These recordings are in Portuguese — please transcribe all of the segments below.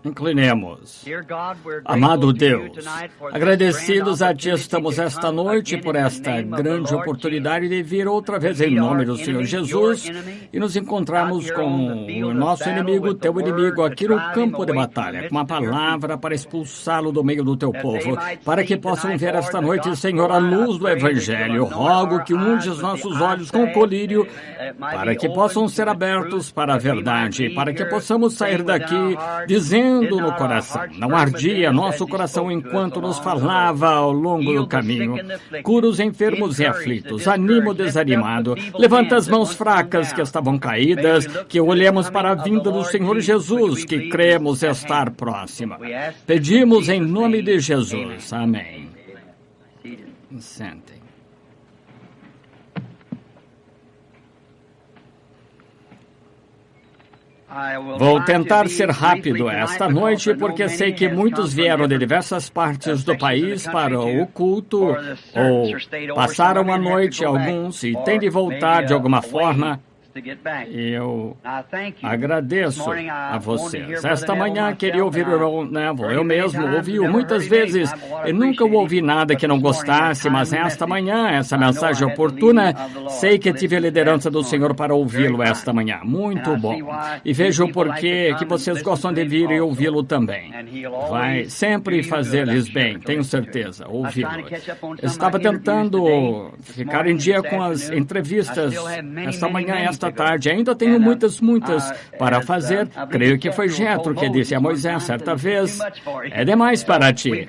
Inclinemos. Amado Deus, agradecidos a Ti estamos esta noite por esta grande oportunidade de vir outra vez em nome do Senhor Jesus e nos encontrarmos com o nosso inimigo, Teu inimigo, aqui no campo de batalha, com uma palavra para expulsá-lo do meio do Teu povo, para que possam ver esta noite, Senhor, a luz do Evangelho. Rogo que unge os nossos olhos com colírio, para que possam ser abertos para a verdade, para que possamos sair daqui dizendo no coração. Não ardia nosso coração enquanto nos falava ao longo do caminho. Cura os enfermos e aflitos, anima o desanimado, levanta as mãos fracas que estavam caídas, que olhemos para a vinda do Senhor Jesus, que cremos estar próxima. Pedimos em nome de Jesus. Amém. Sentem. Vou tentar ser rápido esta noite, porque sei que muitos vieram de diversas partes do país para o culto, ou passaram a noite alguns e têm de voltar de alguma forma. Eu agradeço a vocês. Esta manhã queria ouvir o irmão Neville. Eu mesmo ouvi-o muitas vezes e nunca ouvi nada que não gostasse, mas esta manhã, essa mensagem oportuna, sei que tive a liderança do Senhor para ouvi-lo esta manhã. Muito bom. E vejo por que vocês gostam de vir e ouvi-lo também. Vai sempre fazer-lhes bem, tenho certeza, ouvi-lo. Estava tentando ficar em dia com as entrevistas esta manhã, esta tarde. Ainda tenho muitas para fazer. Creio que foi Jetro que disse a Moisés certa vez, é demais para ti.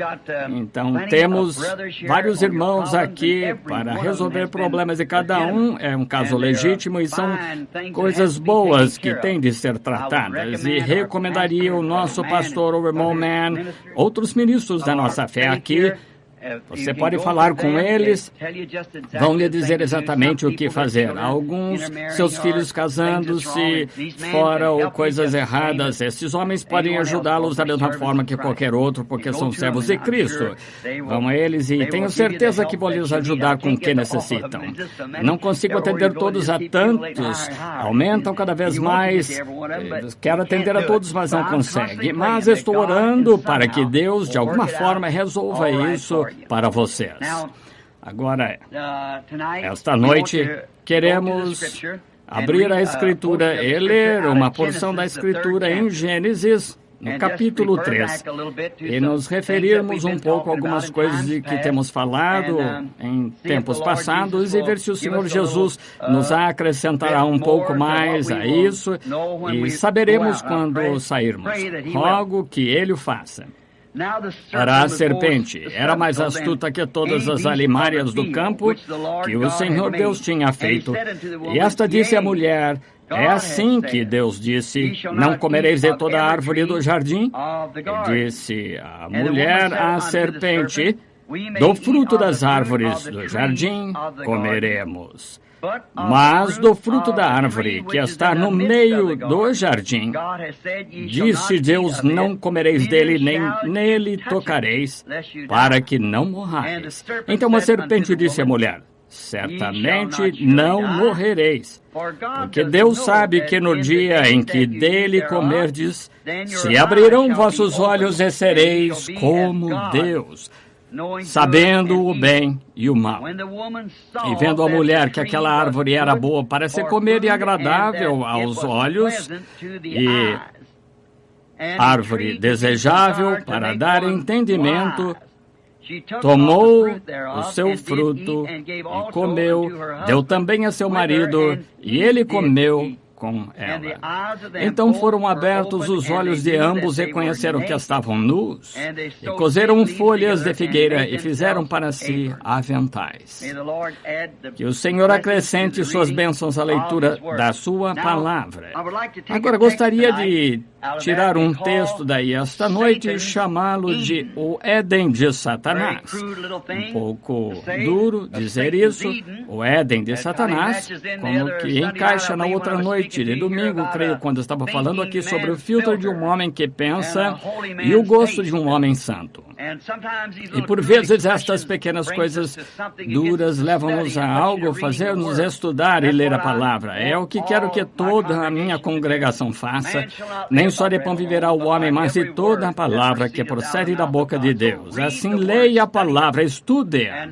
Então temos vários irmãos aqui para resolver problemas de cada um. É um caso legítimo e são coisas boas que têm de ser tratadas. E recomendaria o nosso pastor, o irmão Mann, outros ministros da nossa fé aqui. Você pode falar com eles, vão lhe dizer exatamente o que fazer. Alguns, seus filhos casando-se fora ou coisas erradas, esses homens podem ajudá-los da mesma forma que qualquer outro, porque são servos de Cristo. Vão a eles e tenho certeza que vão lhes ajudar com o que necessitam. Não consigo atender todos a tantos, aumentam cada vez mais. Quero atender a todos, mas não consegue. Mas estou orando para que Deus, de alguma forma, resolva isso para vocês. Agora, esta noite, queremos abrir a Escritura e ler uma porção da Escritura em Gênesis, no capítulo 3, e nos referirmos um pouco a algumas coisas de que temos falado em tempos passados e ver se o Senhor Jesus nos acrescentará um pouco mais a isso e saberemos quando sairmos. Rogo que Ele o faça. Ora, a serpente era mais astuta que todas as alimárias do campo que o Senhor Deus tinha feito. E esta disse à mulher, é assim que Deus disse, não comereis de toda a árvore do jardim? E disse a mulher à serpente, do fruto das árvores do jardim comeremos. Mas do fruto da árvore que está no meio do jardim, disse Deus, não comereis dele, nem nele tocareis, para que não morrais. Então a serpente disse à mulher, certamente não morrereis, porque Deus sabe que no dia em que dele comerdes, se abrirão vossos olhos e sereis como Deus, sabendo o bem e o mal. E vendo a mulher que aquela árvore era boa para se comer e agradável aos olhos, e árvore desejável para dar entendimento, tomou o seu fruto e comeu, deu também a seu marido, e ele comeu com ela. Então foram abertos os olhos de ambos e conheceram que estavam nus, e cozeram folhas de figueira e fizeram para si aventais. Que o Senhor acrescente suas bênçãos à leitura da sua palavra. Agora gostaria de tirar um texto daí esta noite e chamá-lo de o Éden de Satanás. Um pouco duro dizer isso, o Éden de Satanás, como que encaixa na outra noite de domingo, creio, quando estava falando aqui sobre o filtro de um homem que pensa e o gosto de um homem santo. E por vezes estas pequenas coisas duras levam-nos a algo, fazer-nos estudar e ler a palavra. É o que quero que toda a minha congregação faça. Nem Nem só de pão viverá o homem, mas de toda a palavra que procede da boca de Deus. Assim, leia a palavra, estude-a.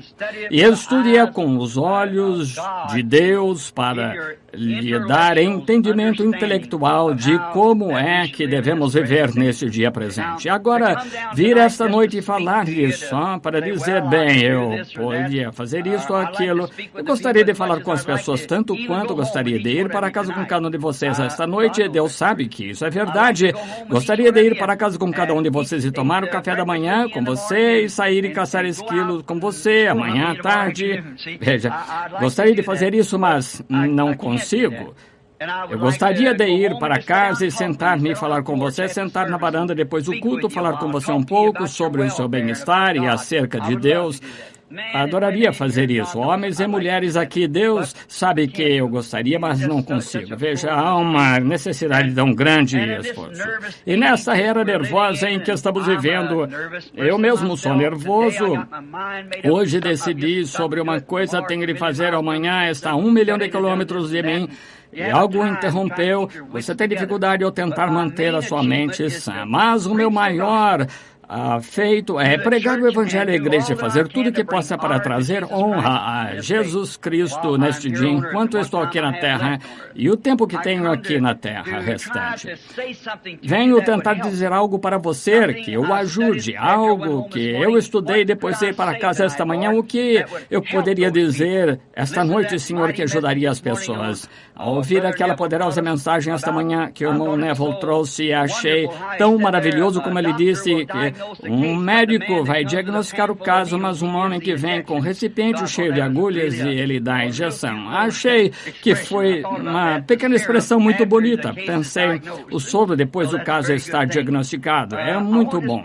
E estude-a com os olhos de Deus para lhe dar entendimento intelectual de como é que devemos viver neste dia presente. Agora, vir esta noite e falar-lhe só para dizer, bem, eu podia fazer isto ou aquilo. Eu gostaria de falar com as pessoas tanto quanto gostaria de ir para casa com cada um de vocês esta noite. Deus sabe que isso é verdade. Gostaria de ir para casa com cada um de vocês e tomar o café da manhã com você e sair e caçar esquilos com você amanhã à tarde. Veja, gostaria de fazer isso, mas não consigo. Eu gostaria de ir para casa e sentar-me e falar com você, sentar na varanda depois do culto, falar com você um pouco sobre o seu bem-estar e acerca de Deus. Adoraria fazer isso. Homens e mulheres aqui, Deus sabe que eu gostaria, mas não consigo. Veja, há uma necessidade de um grande esforço. E nessa era nervosa em que estamos vivendo, eu mesmo sou nervoso. Hoje decidi sobre uma coisa, tenho de fazer amanhã, está a 1 milhão de quilômetros de mim. E algo o interrompeu. Você tem dificuldade ao tentar manter a sua mente sã. Mas o meu maior feito é pregar o Evangelho à igreja e fazer tudo o que possa para trazer honra a Jesus Cristo neste dia, enquanto eu estou aqui na terra e o tempo que tenho aqui na terra restante. Venho tentar dizer algo para você que o ajude, algo que eu estudei depois de ir para casa esta manhã, o que eu poderia dizer esta noite, Senhor, que ajudaria as pessoas. Ao ouvir aquela poderosa mensagem esta manhã que o irmão Neville trouxe, achei tão maravilhoso como ele disse que um médico vai diagnosticar o caso, mas um homem que vem com um recipiente cheio de agulhas e ele dá a injeção. Achei que foi uma pequena expressão muito bonita. Pensei, o soro depois do caso está diagnosticado. É muito bom.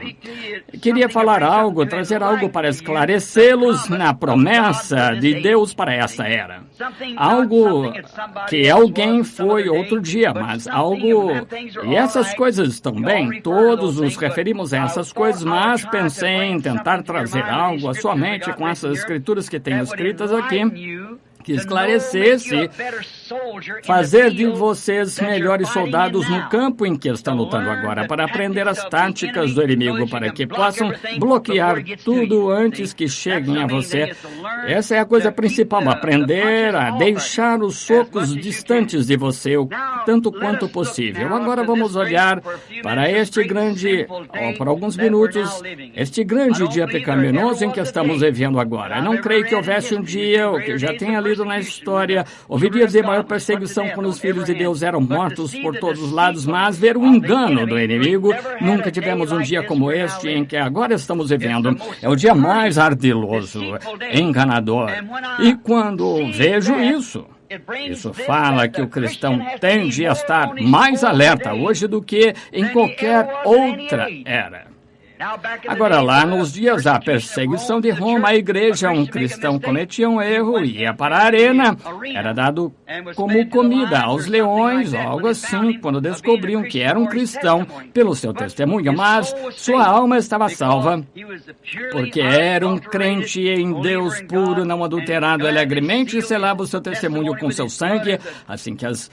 Queria falar algo, trazer algo para esclarecê-los na promessa de Deus para esta era. Algo que alguém foi outro dia, mas algo... E essas coisas estão bem, todos nos referimos a essas coisas, mas pensei em tentar trazer algo à sua mente com essas escrituras que tenho escritas aqui, que esclarecesse, fazer de vocês melhores soldados no campo em que estão lutando agora, para aprender as táticas do inimigo, para que possam bloquear tudo antes que cheguem a você. Essa é a coisa principal, aprender a deixar os socos distantes de você o tanto quanto possível. Agora vamos olhar para este grande, por alguns minutos, este grande dia pecaminoso em que estamos vivendo agora. Eu não creio que houvesse um dia, o que já tenha lido na história, houve dias de maior perseguição quando os filhos de Deus eram mortos por todos os lados, mas ver o engano do inimigo, nunca tivemos um dia como este em que agora estamos vivendo. É o dia mais ardiloso, enganador. E quando vejo isso fala que o cristão tende a estar mais alerta hoje do que em qualquer outra era. Agora, lá nos dias da perseguição de Roma, a igreja, um cristão cometia um erro, ia para a arena, era dado como comida aos leões, ou algo assim, quando descobriam que era um cristão pelo seu testemunho, mas sua alma estava salva, porque era um crente em Deus puro, não adulterado, alegremente selava o seu testemunho com seu sangue, assim que as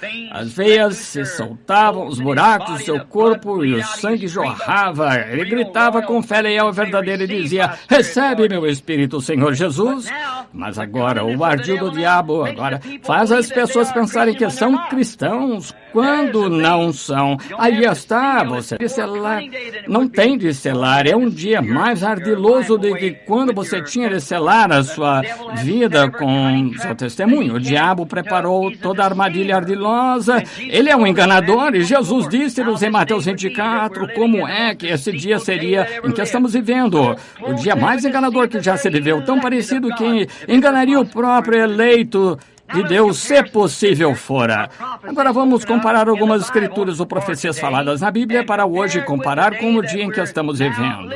veias se soltavam, os buracos do seu corpo e o sangue jorrava, ele gritava com fé leal e verdadeira e dizia, recebe meu Espírito, Senhor Jesus. Mas agora o ardil do diabo agora faz as pessoas pensarem que são cristãos quando não são. Aí está, você de selar, não tem de selar, é um dia mais ardiloso do que quando você tinha de selar a sua vida com seu testemunho. O diabo preparou toda a armadilha ardilosa, ele é um enganador e Jesus disse-nos em Mateus 24 como é que esse dia seria em que estamos vivendo. O dia mais enganador que já se viveu, tão parecido que enganaria o próprio eleito de Deus, se possível fora. Agora vamos comparar algumas escrituras ou profecias faladas na Bíblia para hoje comparar com o dia em que estamos vivendo.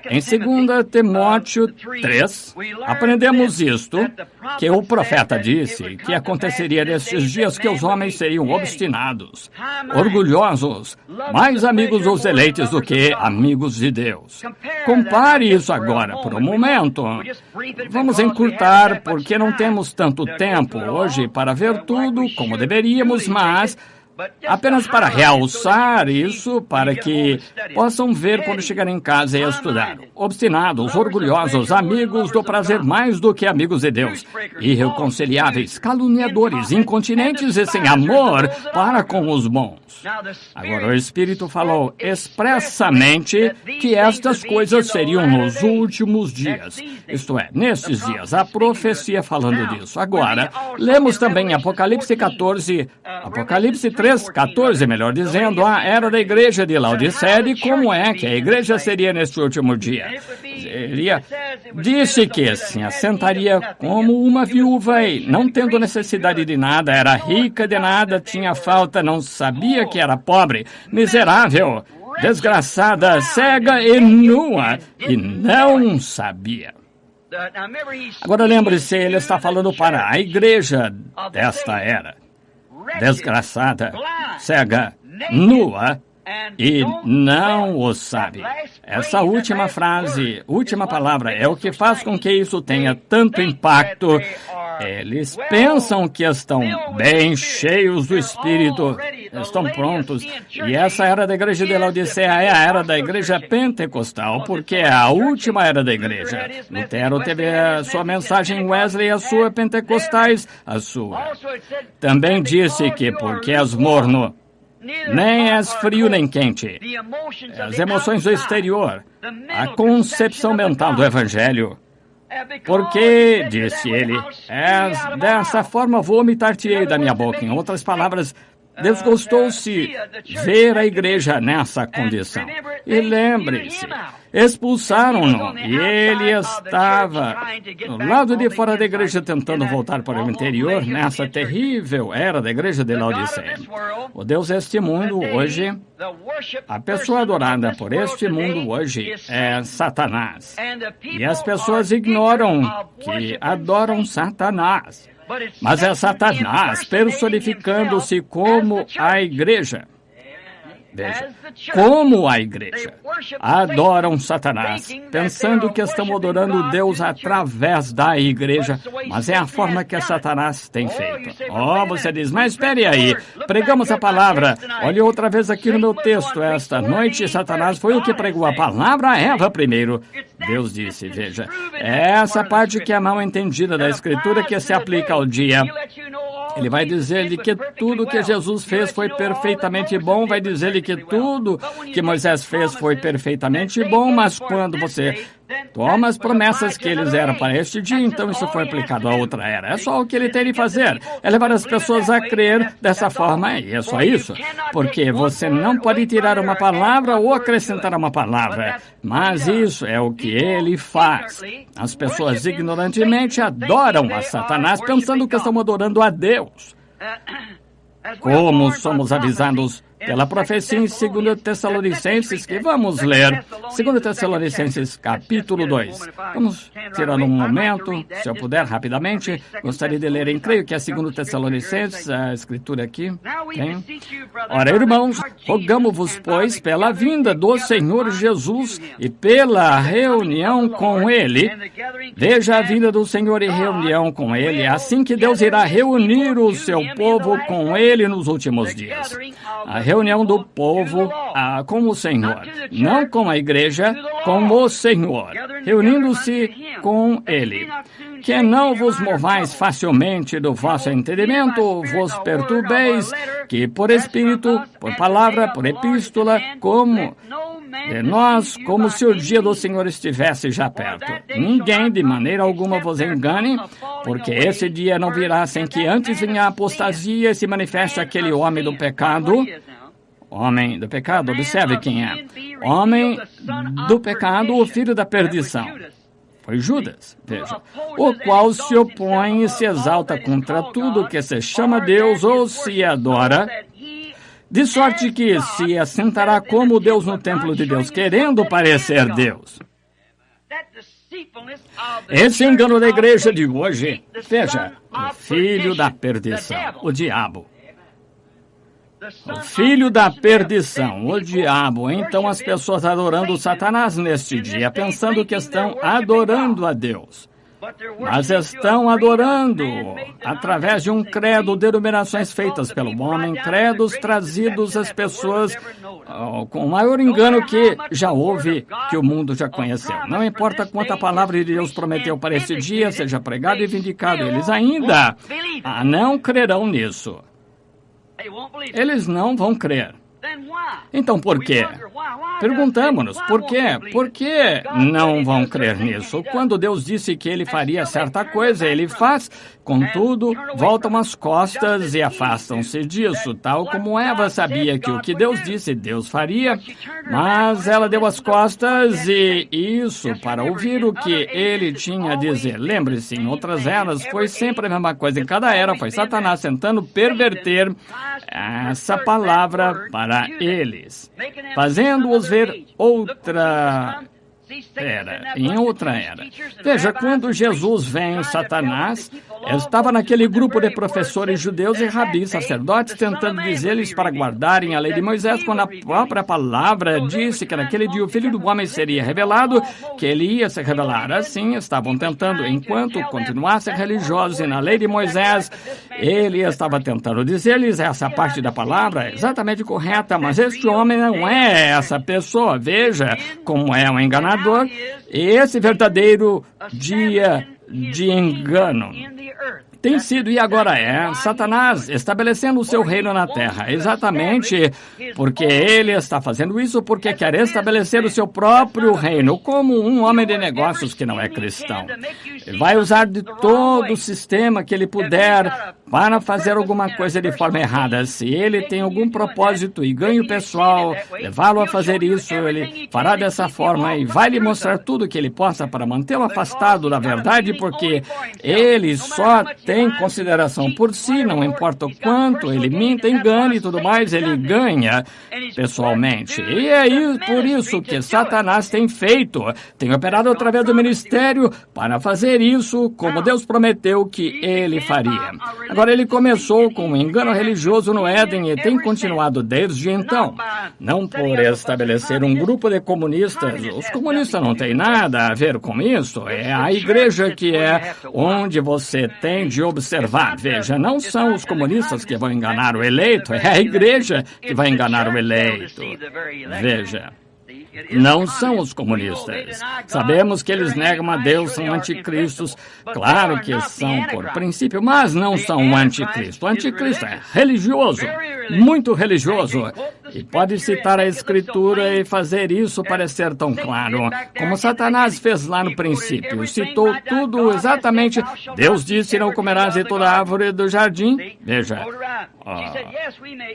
Em 2 Timóteo 3, aprendemos isto, que o profeta disse que aconteceria nestes dias que os homens seriam obstinados, orgulhosos, mais amigos dos eleitos do que amigos de Deus. Compare isso agora por um momento. Vamos encurtar, porque não temos tanto tempo hoje para ver tudo como deveríamos, mas Apenas para realçar isso, para que possam ver quando chegarem em casa e estudar. Obstinados, orgulhosos, amigos do prazer mais do que amigos de Deus, irreconciliáveis, caluniadores, incontinentes e sem amor para com os bons. Agora o Espírito falou expressamente que estas coisas seriam nos últimos dias. Isto é, nestes dias, a profecia falando disso. Agora, lemos também Apocalipse 3:14, melhor dizendo, a era da igreja de Laodiceia e como é que a igreja seria neste último dia. Disse que se assentaria como uma viúva e, não tendo necessidade de nada, era rica de nada, tinha falta, não sabia que era pobre, miserável, desgraçada, cega e nua, e não sabia. Agora lembre-se, ele está falando para a igreja desta era. Desgraçada, cega, nua e não o sabe. Essa última frase, última palavra, é o que faz com que isso tenha tanto impacto. Eles pensam que estão bem cheios do Espírito, estão prontos. E essa era da igreja de Laodiceia é a era da igreja pentecostal, porque é a última era da igreja. Lutero teve a sua mensagem, Wesley a sua, pentecostais a sua. Também disse que porque és morno, nem és frio nem quente. As emoções do exterior, a concepção mental do Evangelho. Porque, disse ele, dessa forma vomitar-te-ei da minha boca. Em outras palavras, desgostou-se ver a igreja nessa condição. E lembre-se, expulsaram-no e ele estava do lado de fora da igreja tentando voltar para o interior nessa terrível era da igreja de Laodiceia. O Deus deste mundo hoje, a pessoa adorada por este mundo hoje é Satanás. E as pessoas ignoram que adoram Satanás. Mas é Satanás personificando-se como a igreja. Veja, como a igreja adoram Satanás, pensando que estão adorando Deus através da igreja, mas é a forma que Satanás tem feito. Você diz, mas espere aí, pregamos a palavra. Olhe outra vez aqui no meu texto, esta noite Satanás foi o que pregou a palavra a Eva primeiro. Deus disse, veja, é essa parte que é mal entendida da Escritura que se aplica ao dia. Ele vai dizer-lhe que tudo que Jesus fez foi perfeitamente bom, vai dizer-lhe que tudo que Moisés fez foi perfeitamente bom, mas quando você toma as promessas que eles eram para este dia, então isso foi aplicado a outra era. É só o que ele tem de fazer, é levar as pessoas a crer dessa forma, e é só isso. Porque você não pode tirar uma palavra ou acrescentar uma palavra, mas isso é o que ele faz. As pessoas ignorantemente adoram a Satanás, pensando que estão adorando a Deus. Como somos avisados pela profecia em 2 Tessalonicenses, que vamos ler, 2 Tessalonicenses capítulo 2. Vamos tirar um momento, se eu puder, rapidamente. Gostaria de ler creio que é 2 Tessalonicenses, a escritura aqui. Tem. Ora, irmãos, rogamo-vos, pois, pela vinda do Senhor Jesus e pela reunião com Ele. Veja a vinda do Senhor e reunião com Ele, assim que Deus irá reunir o seu povo com Ele nos últimos dias. A reunião do povo com o Senhor, não com a igreja, com o Senhor, reunindo-se com Ele. Que não vos movais facilmente do vosso entendimento, vos perturbeis, que por Espírito, por palavra, por epístola, como de nós, como se o dia do Senhor estivesse já perto. Ninguém de maneira alguma vos engane, porque esse dia não virá sem que antes venha a apostasia e se manifeste aquele homem do pecado. Homem do pecado, observe quem é. Homem do pecado, o filho da perdição. Foi Judas, veja. O qual se opõe e se exalta contra tudo que se chama Deus ou se adora, de sorte que se assentará como Deus no templo de Deus, querendo parecer Deus. Esse engano da igreja de hoje, veja, o filho da perdição, o diabo. O filho da perdição, o diabo. Então as pessoas adorando Satanás neste dia, pensando que estão adorando a Deus. mas estão adorando através de um credo, denominações feitas pelo homem, credos trazidos às pessoas com o maior engano que já houve, que o mundo já conheceu. Não importa quanto a palavra de Deus prometeu para esse dia seja pregado e vindicado, eles ainda não crerão nisso. Eles não vão crer. Então, por quê? Perguntamos-nos, por quê? Por que não vão crer nisso? Quando Deus disse que Ele faria certa coisa, Ele faz. Contudo, voltam as costas e afastam-se disso, tal como Eva sabia que o que Deus disse, Deus faria, mas ela deu as costas e isso para ouvir o que Ele tinha a dizer. Lembre-se, em outras eras foi sempre a mesma coisa. Em cada era foi Satanás tentando perverter essa palavra para eles, fazendo-os ver em outra era. Veja, quando Jesus vem, Satanás estava naquele grupo de professores judeus e rabis, sacerdotes, tentando dizer-lhes para guardarem a lei de Moisés, quando a própria palavra disse que naquele dia o Filho do Homem seria revelado, que ele ia se revelar. Assim, estavam tentando, enquanto continuassem religiosos e na lei de Moisés, ele estava tentando dizer-lhes essa parte da palavra é exatamente correta, mas este homem não é essa pessoa. Veja como é um enganador. Esse verdadeiro dia de engano tem sido e agora é Satanás estabelecendo o seu reino na terra. Exatamente porque ele está fazendo isso porque quer estabelecer o seu próprio reino como um homem de negócios que não é cristão. Ele vai usar de todo o sistema que ele puder para fazer alguma coisa de forma errada. Se ele tem algum propósito e ganho pessoal, levá-lo a fazer isso, ele fará dessa forma e vai lhe mostrar tudo que ele possa para mantê-lo afastado da verdade, porque ele só tem consideração por si, não importa o quanto ele minta, engane e tudo mais, ele ganha pessoalmente. E é por isso que Satanás tem feito, tem operado através do ministério para fazer isso como Deus prometeu que ele faria. Agora, ele começou com um engano religioso no Éden e tem continuado desde então. Não por estabelecer um grupo de comunistas, os comunistas não têm nada a ver com isso, é a igreja que é onde você tem de observar. Veja, não são os comunistas que vão enganar o eleito, é a igreja que vai enganar o eleito. Veja. Não são os comunistas. Sabemos que eles negam a Deus, são anticristos. Claro que são por princípio, mas não são o anticristo. O anticristo é religioso, muito religioso. E pode citar a Escritura e fazer isso parecer tão claro, como Satanás fez lá no princípio. Citou tudo exatamente. Deus disse, não comerás de toda árvore do jardim. Veja,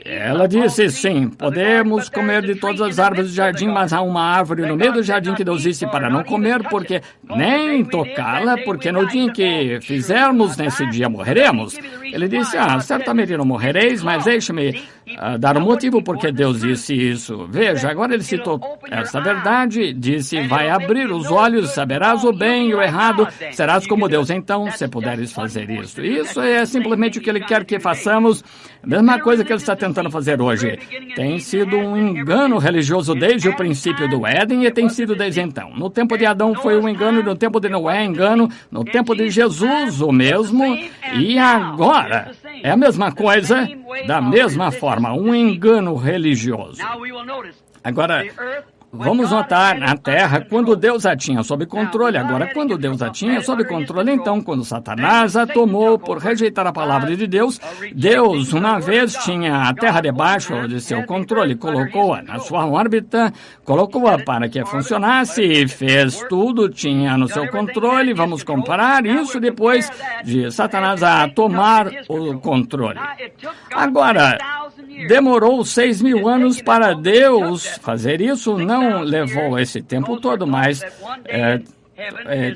ela disse, sim, podemos comer de todas as árvores do jardim, mas há uma árvore no meio do jardim que Deus disse para não comer, porque nem tocá-la, porque no dia em que fizermos, nesse dia morreremos. Ele disse, certamente não morrereis, mas deixe-me dar um motivo porque Deus disse isso. Veja, agora ele citou essa verdade, disse, vai abrir os olhos, saberás o bem e o errado, serás como Deus. Então, se puderes fazer isso. Isso é simplesmente o que ele quer que façamos, a mesma coisa que ele está tentando fazer hoje. Tem sido um engano religioso desde o princípio do Éden e tem sido desde então. No tempo de Adão foi um engano, no tempo de Noé, engano, no tempo de Jesus o mesmo, e agora é a mesma coisa, da mesma forma, um engano religioso. Agora, vamos notar na Terra, quando Deus a tinha sob controle, agora quando Deus a tinha sob controle, então quando Satanás a tomou por rejeitar a palavra de Deus, Deus uma vez tinha a Terra debaixo de seu controle, colocou-a na sua órbita, colocou-a para que funcionasse, fez tudo, tinha no seu controle. Vamos comparar isso depois de Satanás a tomar o controle. Agora, demorou 6.000 anos para Deus fazer isso, não levou esse tempo todo, mas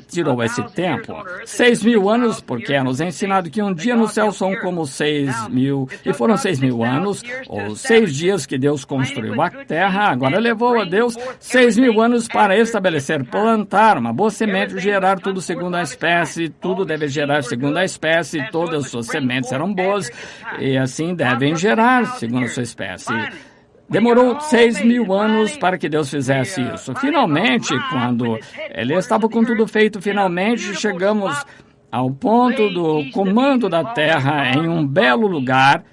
tirou esse tempo. 6.000 anos, porque é nos ensinado que um dia no céu são como 6.000, e foram 6.000 anos, ou 6 dias que Deus construiu a terra. Agora levou a Deus 6.000 anos para estabelecer, plantar uma boa semente, gerar tudo segundo a espécie, tudo deve gerar segundo a espécie, todas as suas sementes eram boas, e assim devem gerar segundo a sua espécie. Demorou 6.000 anos para que Deus fizesse isso. Finalmente, quando ele estava com tudo feito, finalmente chegamos ao ponto do comando da terra em um belo lugar,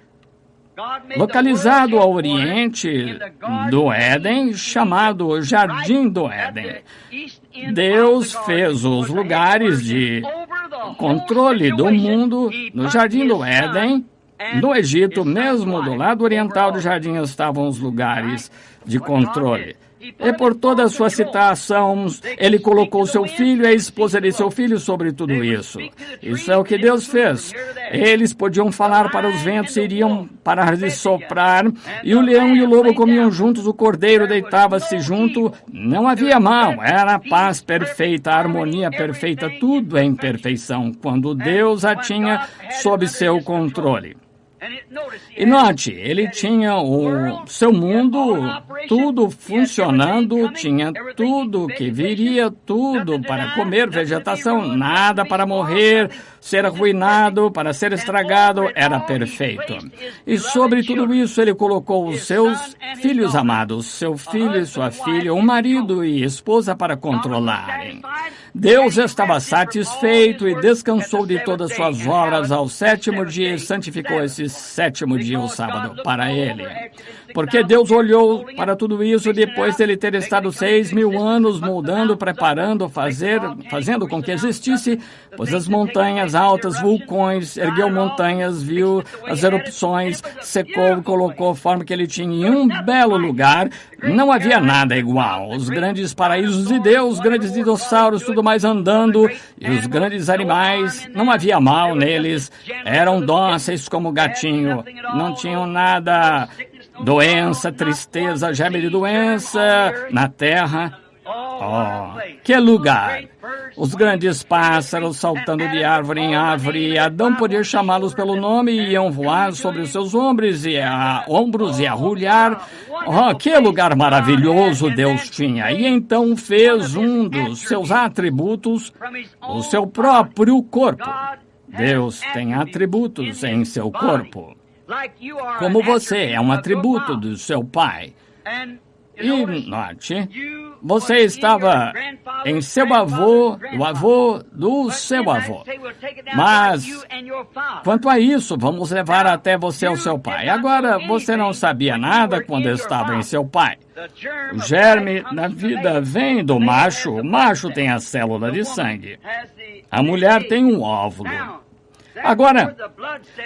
localizado ao oriente do Éden, chamado Jardim do Éden. Deus fez os lugares de controle do mundo no Jardim do Éden. No Egito, mesmo do lado oriental do jardim, estavam os lugares de controle. E por toda a sua citação, ele colocou seu filho e a esposa de seu filho sobre tudo isso. Isso é o que Deus fez. Eles podiam falar para os ventos, iriam parar de soprar, e o leão e o lobo comiam juntos, o cordeiro deitava-se junto. Não havia mal, era a paz perfeita, a harmonia perfeita, tudo em perfeição, quando Deus a tinha sob seu controle. E note, ele tinha o seu mundo, tudo funcionando, tinha tudo que viria, tudo para comer, vegetação, nada para morrer, ser arruinado, para ser estragado, era perfeito. E sobre tudo isso ele colocou os seus filhos amados, seu filho e sua filha, o marido e esposa para controlarem. Deus estava satisfeito e descansou de todas suas obras ao sétimo dia e santificou esse sétimo dia, o sábado, para ele. Porque Deus olhou para tudo isso depois dele ter estado 6.000 anos moldando, preparando, fazendo com que existisse, pois as montanhas altas, vulcões, ergueu montanhas, viu as erupções, secou, colocou a forma que ele tinha em um belo lugar. Não havia nada igual. Os grandes paraísos de Deus, os grandes dinossauros, tudo mais andando, e os grandes animais, não havia mal neles, eram dóceis como gatinho, não tinham nada, doença, tristeza, germe de doença na terra. Oh, que lugar! Os grandes pássaros saltando de árvore em árvore, e Adão podia chamá-los pelo nome e iam voar sobre os seus ombros e arrulhar. Oh, que lugar maravilhoso Deus tinha! E então fez um dos seus atributos o seu próprio corpo. Deus tem atributos em seu corpo. Como você é um atributo do seu pai. E note, você estava em seu avô, o avô do seu avô. Mas, quanto a isso, vamos levar até você ao seu pai. Agora, você não sabia nada quando estava em seu pai. O germe da vida vem do macho. O macho tem a célula de sangue. A mulher tem um óvulo. Agora,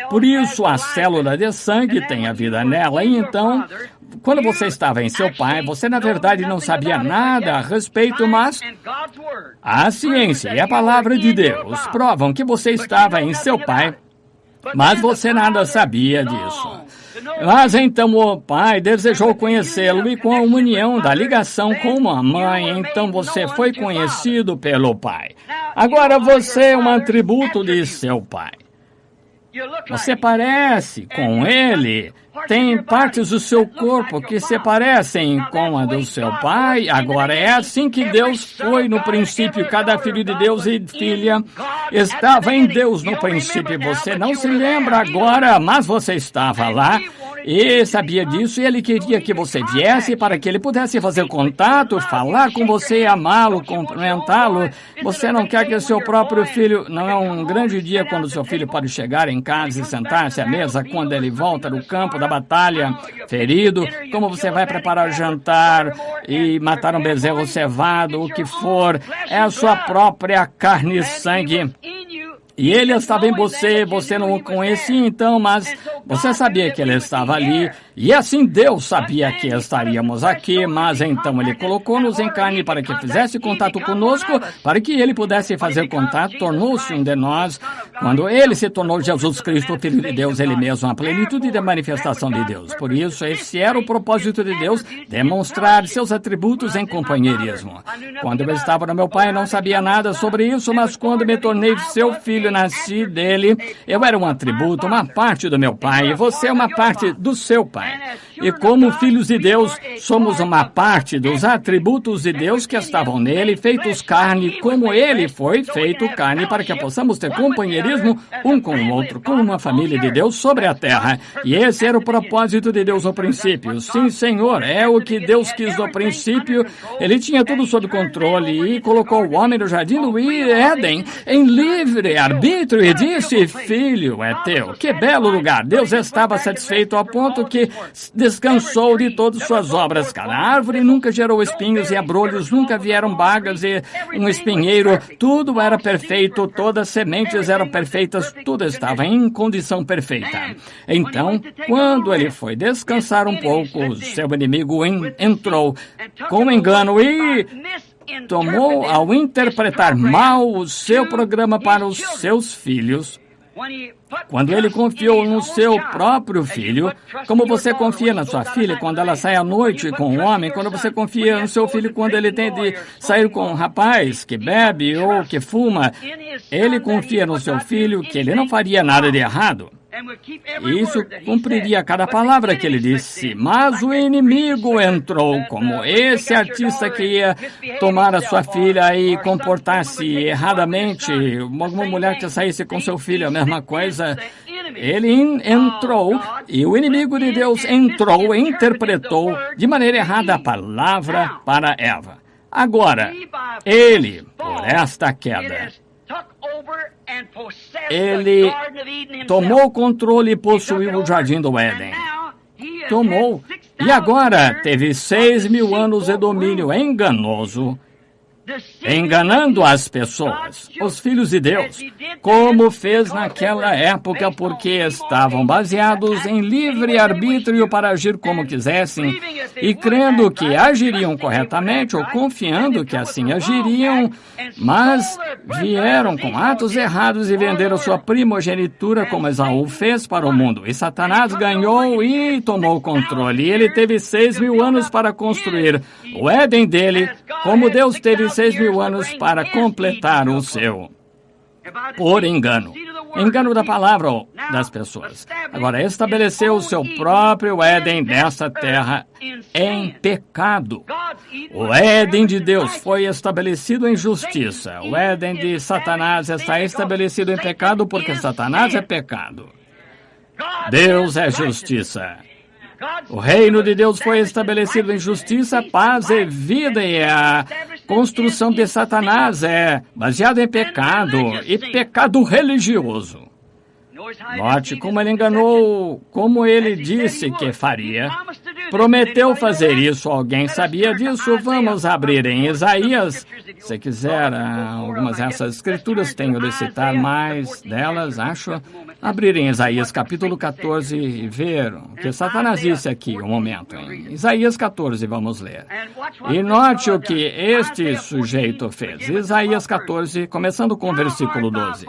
por isso a célula de sangue tem a vida nela, e então, quando você estava em seu pai, você na verdade não sabia nada a respeito, mas a ciência e a palavra de Deus provam que você estava em seu pai, mas você nada sabia disso. Mas então o pai desejou conhecê-lo, e com a união da ligação com a mãe, então você foi conhecido pelo pai. Agora você é um atributo de seu pai. Você parece com ele, tem partes do seu corpo que se parecem com a do seu pai. Agora é assim que Deus foi no princípio. Cada filho de Deus e filha estava em Deus no princípio. Você não se lembra agora, mas você estava lá e sabia disso, e ele queria que você viesse para que ele pudesse fazer contato, falar com você, amá-lo, cumprimentá-lo. Você não quer que seu próprio filho... Não é um grande dia quando seu filho pode chegar em casa e sentar-se à mesa quando ele volta do campo da batalha, ferido? Como você vai preparar o jantar e matar um bezerro cevado, o que for? É a sua própria carne e sangue. E ele estava em você, você não o conhecia então, mas você sabia que ele estava ali. E assim Deus sabia que estaríamos aqui, mas então ele colocou-nos em carne para que fizesse contato conosco, para que ele pudesse fazer contato, tornou-se um de nós. Quando ele se tornou Jesus Cristo, Filho de Deus, ele mesmo, a plenitude da manifestação de Deus. Por isso, esse era o propósito de Deus, demonstrar seus atributos em companheirismo. Quando eu estava no meu pai, eu não sabia nada sobre isso, mas quando me tornei seu filho, nasci dele, eu era um atributo, uma parte do meu pai, e você é uma parte do seu pai. E como filhos de Deus, somos uma parte dos atributos de Deus que estavam nele, feitos carne, como ele foi feito carne, para que possamos ter companheirismo um com o outro, como uma família de Deus sobre a terra. E esse era o propósito de Deus no princípio. Sim, Senhor, é o que Deus quis no princípio. Ele tinha tudo sob controle e colocou o homem no jardim do Éden em livre arbítrio e disse: filho, é teu. Que belo lugar. Deus estava satisfeito ao ponto que descansou de todas suas obras. Cada árvore nunca gerou espinhos e abrolhos, nunca vieram bagas e um espinheiro. Tudo era perfeito, todas as sementes eram perfeitas, tudo estava em condição perfeita. Então, quando ele foi descansar um pouco, seu inimigo entrou com engano e tomou, ao interpretar mal o seu programa para os seus filhos. Quando ele confiou no seu próprio filho, como você confia na sua filha quando ela sai à noite com um homem, quando você confia no seu filho quando ele tem de sair com um rapaz que bebe ou que fuma, ele confia no seu filho que ele não faria nada de errado. E isso cumpriria cada palavra que ele disse. Mas o inimigo entrou, como esse artista que ia tomar a sua filha e comportar-se erradamente, alguma mulher que saísse com seu filho, a mesma coisa. Ele entrou e o inimigo de Deus entrou e interpretou de maneira errada a palavra para Eva. Agora, ele, por esta queda, ele tomou o controle e possuiu o Jardim do Éden. Tomou. E agora teve 6.000 anos de domínio enganoso, enganando as pessoas, os filhos de Deus, como fez naquela época, porque estavam baseados em livre-arbítrio para agir como quisessem e crendo que agiriam corretamente ou confiando que assim agiriam, mas vieram com atos errados e venderam sua primogenitura como Esaú fez para o mundo. E Satanás ganhou e tomou o controle. E ele teve 6.000 anos para construir o Éden dele, como Deus teve 6.000 anos para completar o seu, por engano. Engano da palavra das pessoas. Agora, estabeleceu o seu próprio Éden nessa terra em pecado. O Éden de Deus foi estabelecido em justiça. O Éden de Satanás está estabelecido em pecado porque Satanás é pecado. Deus é justiça. O reino de Deus foi estabelecido em justiça, paz e vida, e a construção de Satanás é baseada em pecado e pecado religioso. Note como ele enganou, como ele disse que faria. Prometeu fazer isso. Alguém sabia disso? Vamos abrir em Isaías. Se quiser, algumas dessas escrituras, tenho de citar mais delas, acho. Abrir em Isaías capítulo 14 e ver o que Satanás disse aqui, um momento. Em Isaías 14, vamos ler. E note o que este sujeito fez. Isaías 14, começando com o versículo 12.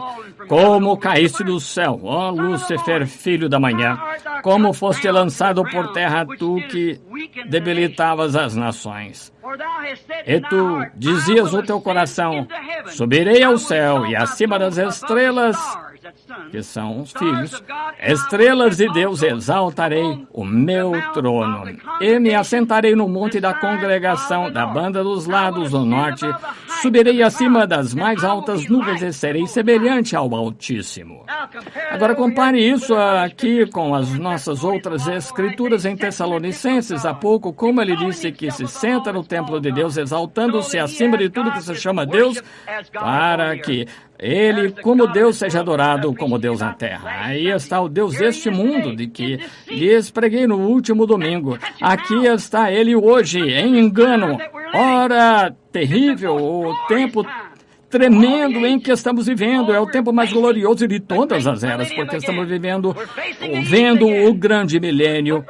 Como caíste do céu, ó Lúcifer, filho da manhã, como foste lançado por terra, tu que debilitavas as nações. E tu dizias no teu coração, subirei ao céu e acima das estrelas, que são os filhos, estrelas de Deus, exaltarei o meu trono. E me assentarei no monte da congregação, da banda dos lados do norte. Subirei acima das mais altas nuvens e serei semelhante ao Altíssimo. Agora compare isso aqui com as nossas outras escrituras em Tessalonicenses. Há pouco, como ele disse que se senta no templo de Deus, exaltando-se acima de tudo que se chama Deus, para que ele, como Deus, seja adorado como Deus na terra. Aí está o Deus deste mundo, de que lhes preguei no último domingo. Aqui está ele hoje, em engano. Ora, terrível, o tempo tremendo em que estamos vivendo. É o tempo mais glorioso de todas as eras, porque estamos vendo o grande milênio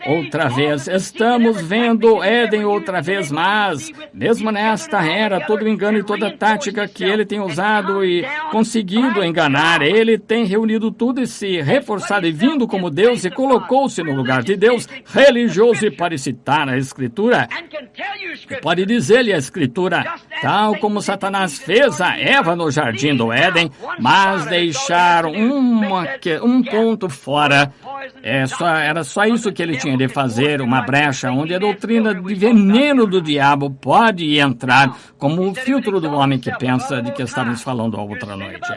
outra vez. Estamos vendo Éden outra vez, mas mesmo nesta era, todo o engano e toda a tática que ele tem usado e conseguido enganar, ele tem reunido tudo e se reforçado e vindo como Deus e colocou-se no lugar de Deus, religioso, e pode citar a Escritura. E pode dizer-lhe a Escritura, tal como Satanás fez a Eva no jardim do Éden, mas deixaram um ponto fora. Era só isso que ele tinha tinha de fazer uma brecha onde a doutrina de veneno do diabo pode entrar como o filtro do homem que pensa de que estávamos falando a outra noite.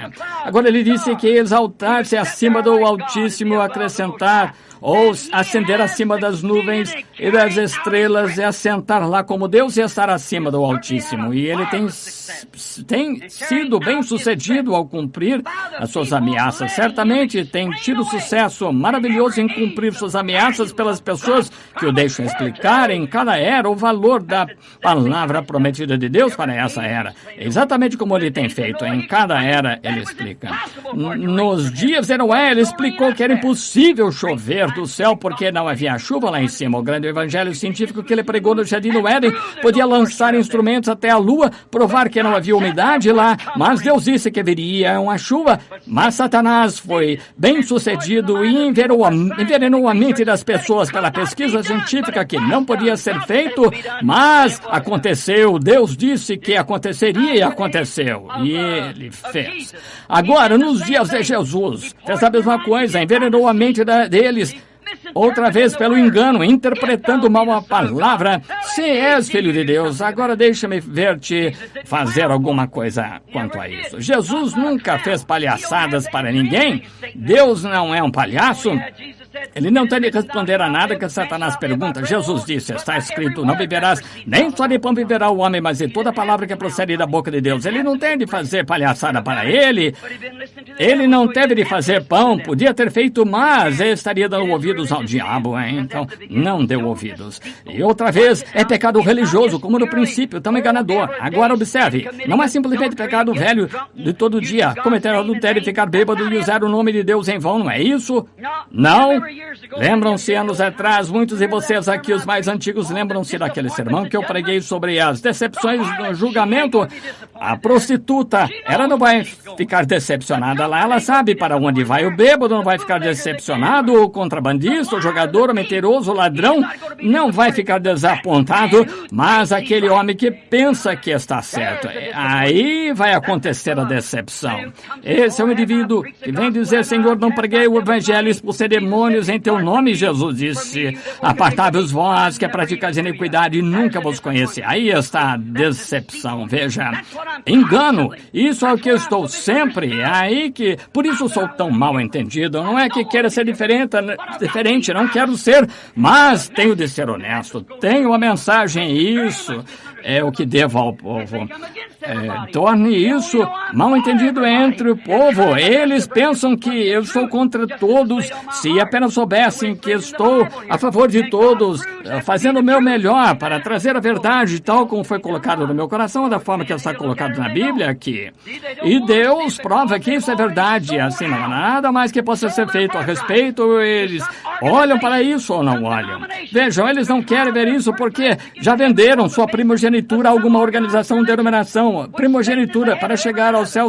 Agora ele disse que exaltar-se acima do Altíssimo, acrescentar ou ascender acima das nuvens e das estrelas e assentar lá como Deus e estar acima do Altíssimo. E ele tem sido bem sucedido ao cumprir as suas ameaças. Certamente tem tido sucesso maravilhoso em cumprir suas ameaças pelas pessoas que o deixam explicar em cada era o valor da palavra prometida de Deus para essa era. Exatamente como ele tem feito. Em cada era ele explica. Nos dias de Noé, ele explicou que era impossível chover do céu porque não havia chuva lá em cima. O grande evangelho científico que ele pregou no Jardim do Éden podia lançar instrumentos até a lua, provar que não havia umidade lá, mas Deus disse que viria uma chuva. Mas Satanás foi bem sucedido e envenenou a mente das pessoas pela pesquisa científica que não podia ser feito, mas aconteceu. Deus disse que aconteceria e aconteceu. E ele fez. Agora, nos dias de Jesus, fez a mesma coisa, envenenou a mente deles, outra vez pelo engano, interpretando mal a palavra. Se és filho de Deus, agora deixa-me ver-te fazer alguma coisa quanto a isso. Jesus nunca fez palhaçadas para ninguém. Deus não é um palhaço. Ele não tem de responder a nada que Satanás pergunta. Jesus disse, está escrito, não viverás, nem só de pão viverá o homem, mas de toda palavra que procede da boca de Deus. Ele não tem de fazer palhaçada para ele. Ele não teve de fazer pão, podia ter feito, mas ele estaria dando ouvidos ao diabo, hein? Então não deu ouvidos. E outra vez, é pecado religioso, como no princípio, tão enganador. Agora observe, não é simplesmente pecado velho de todo dia, cometer adultério e ficar bêbado e usar o nome de Deus em vão, não é isso? Não. Lembram-se, anos atrás, muitos de vocês aqui, os mais antigos, lembram-se daquele sermão que eu preguei sobre as decepções no julgamento? A prostituta, ela não vai ficar decepcionada lá, ela sabe para onde vai. O bêbado não vai ficar decepcionado, o contrabandista, o jogador, o mentiroso, o ladrão, não vai ficar desapontado, mas aquele homem que pensa que está certo, aí vai acontecer a decepção. Esse é o indivíduo que vem dizer, Senhor, não preguei o evangelho, expulsei demônios em teu nome. Jesus disse, apartai-vos vós que praticais iniquidade e nunca vos conheci. Aí está a decepção, veja, engano, isso é o que eu estou sempre, aí que, por isso sou tão mal entendido, não é que queira ser diferente, não quero ser, mas tenho de ser honesto, tenho uma mensagem, isso é o que devo ao povo. Torne isso mal entendido entre o povo. Eles pensam que eu estou contra todos. Se apenas soubessem que estou a favor de todos, fazendo o meu melhor para trazer a verdade, tal como foi colocado no meu coração, da forma que está colocado na Bíblia aqui. E Deus prova que isso é verdade. Assim, não há nada mais que possa ser feito a respeito. Eles olham para isso ou não olham? Vejam, eles não querem ver isso porque já venderam sua primogenitura a alguma organização, denominação, primogenitura para chegar ao céu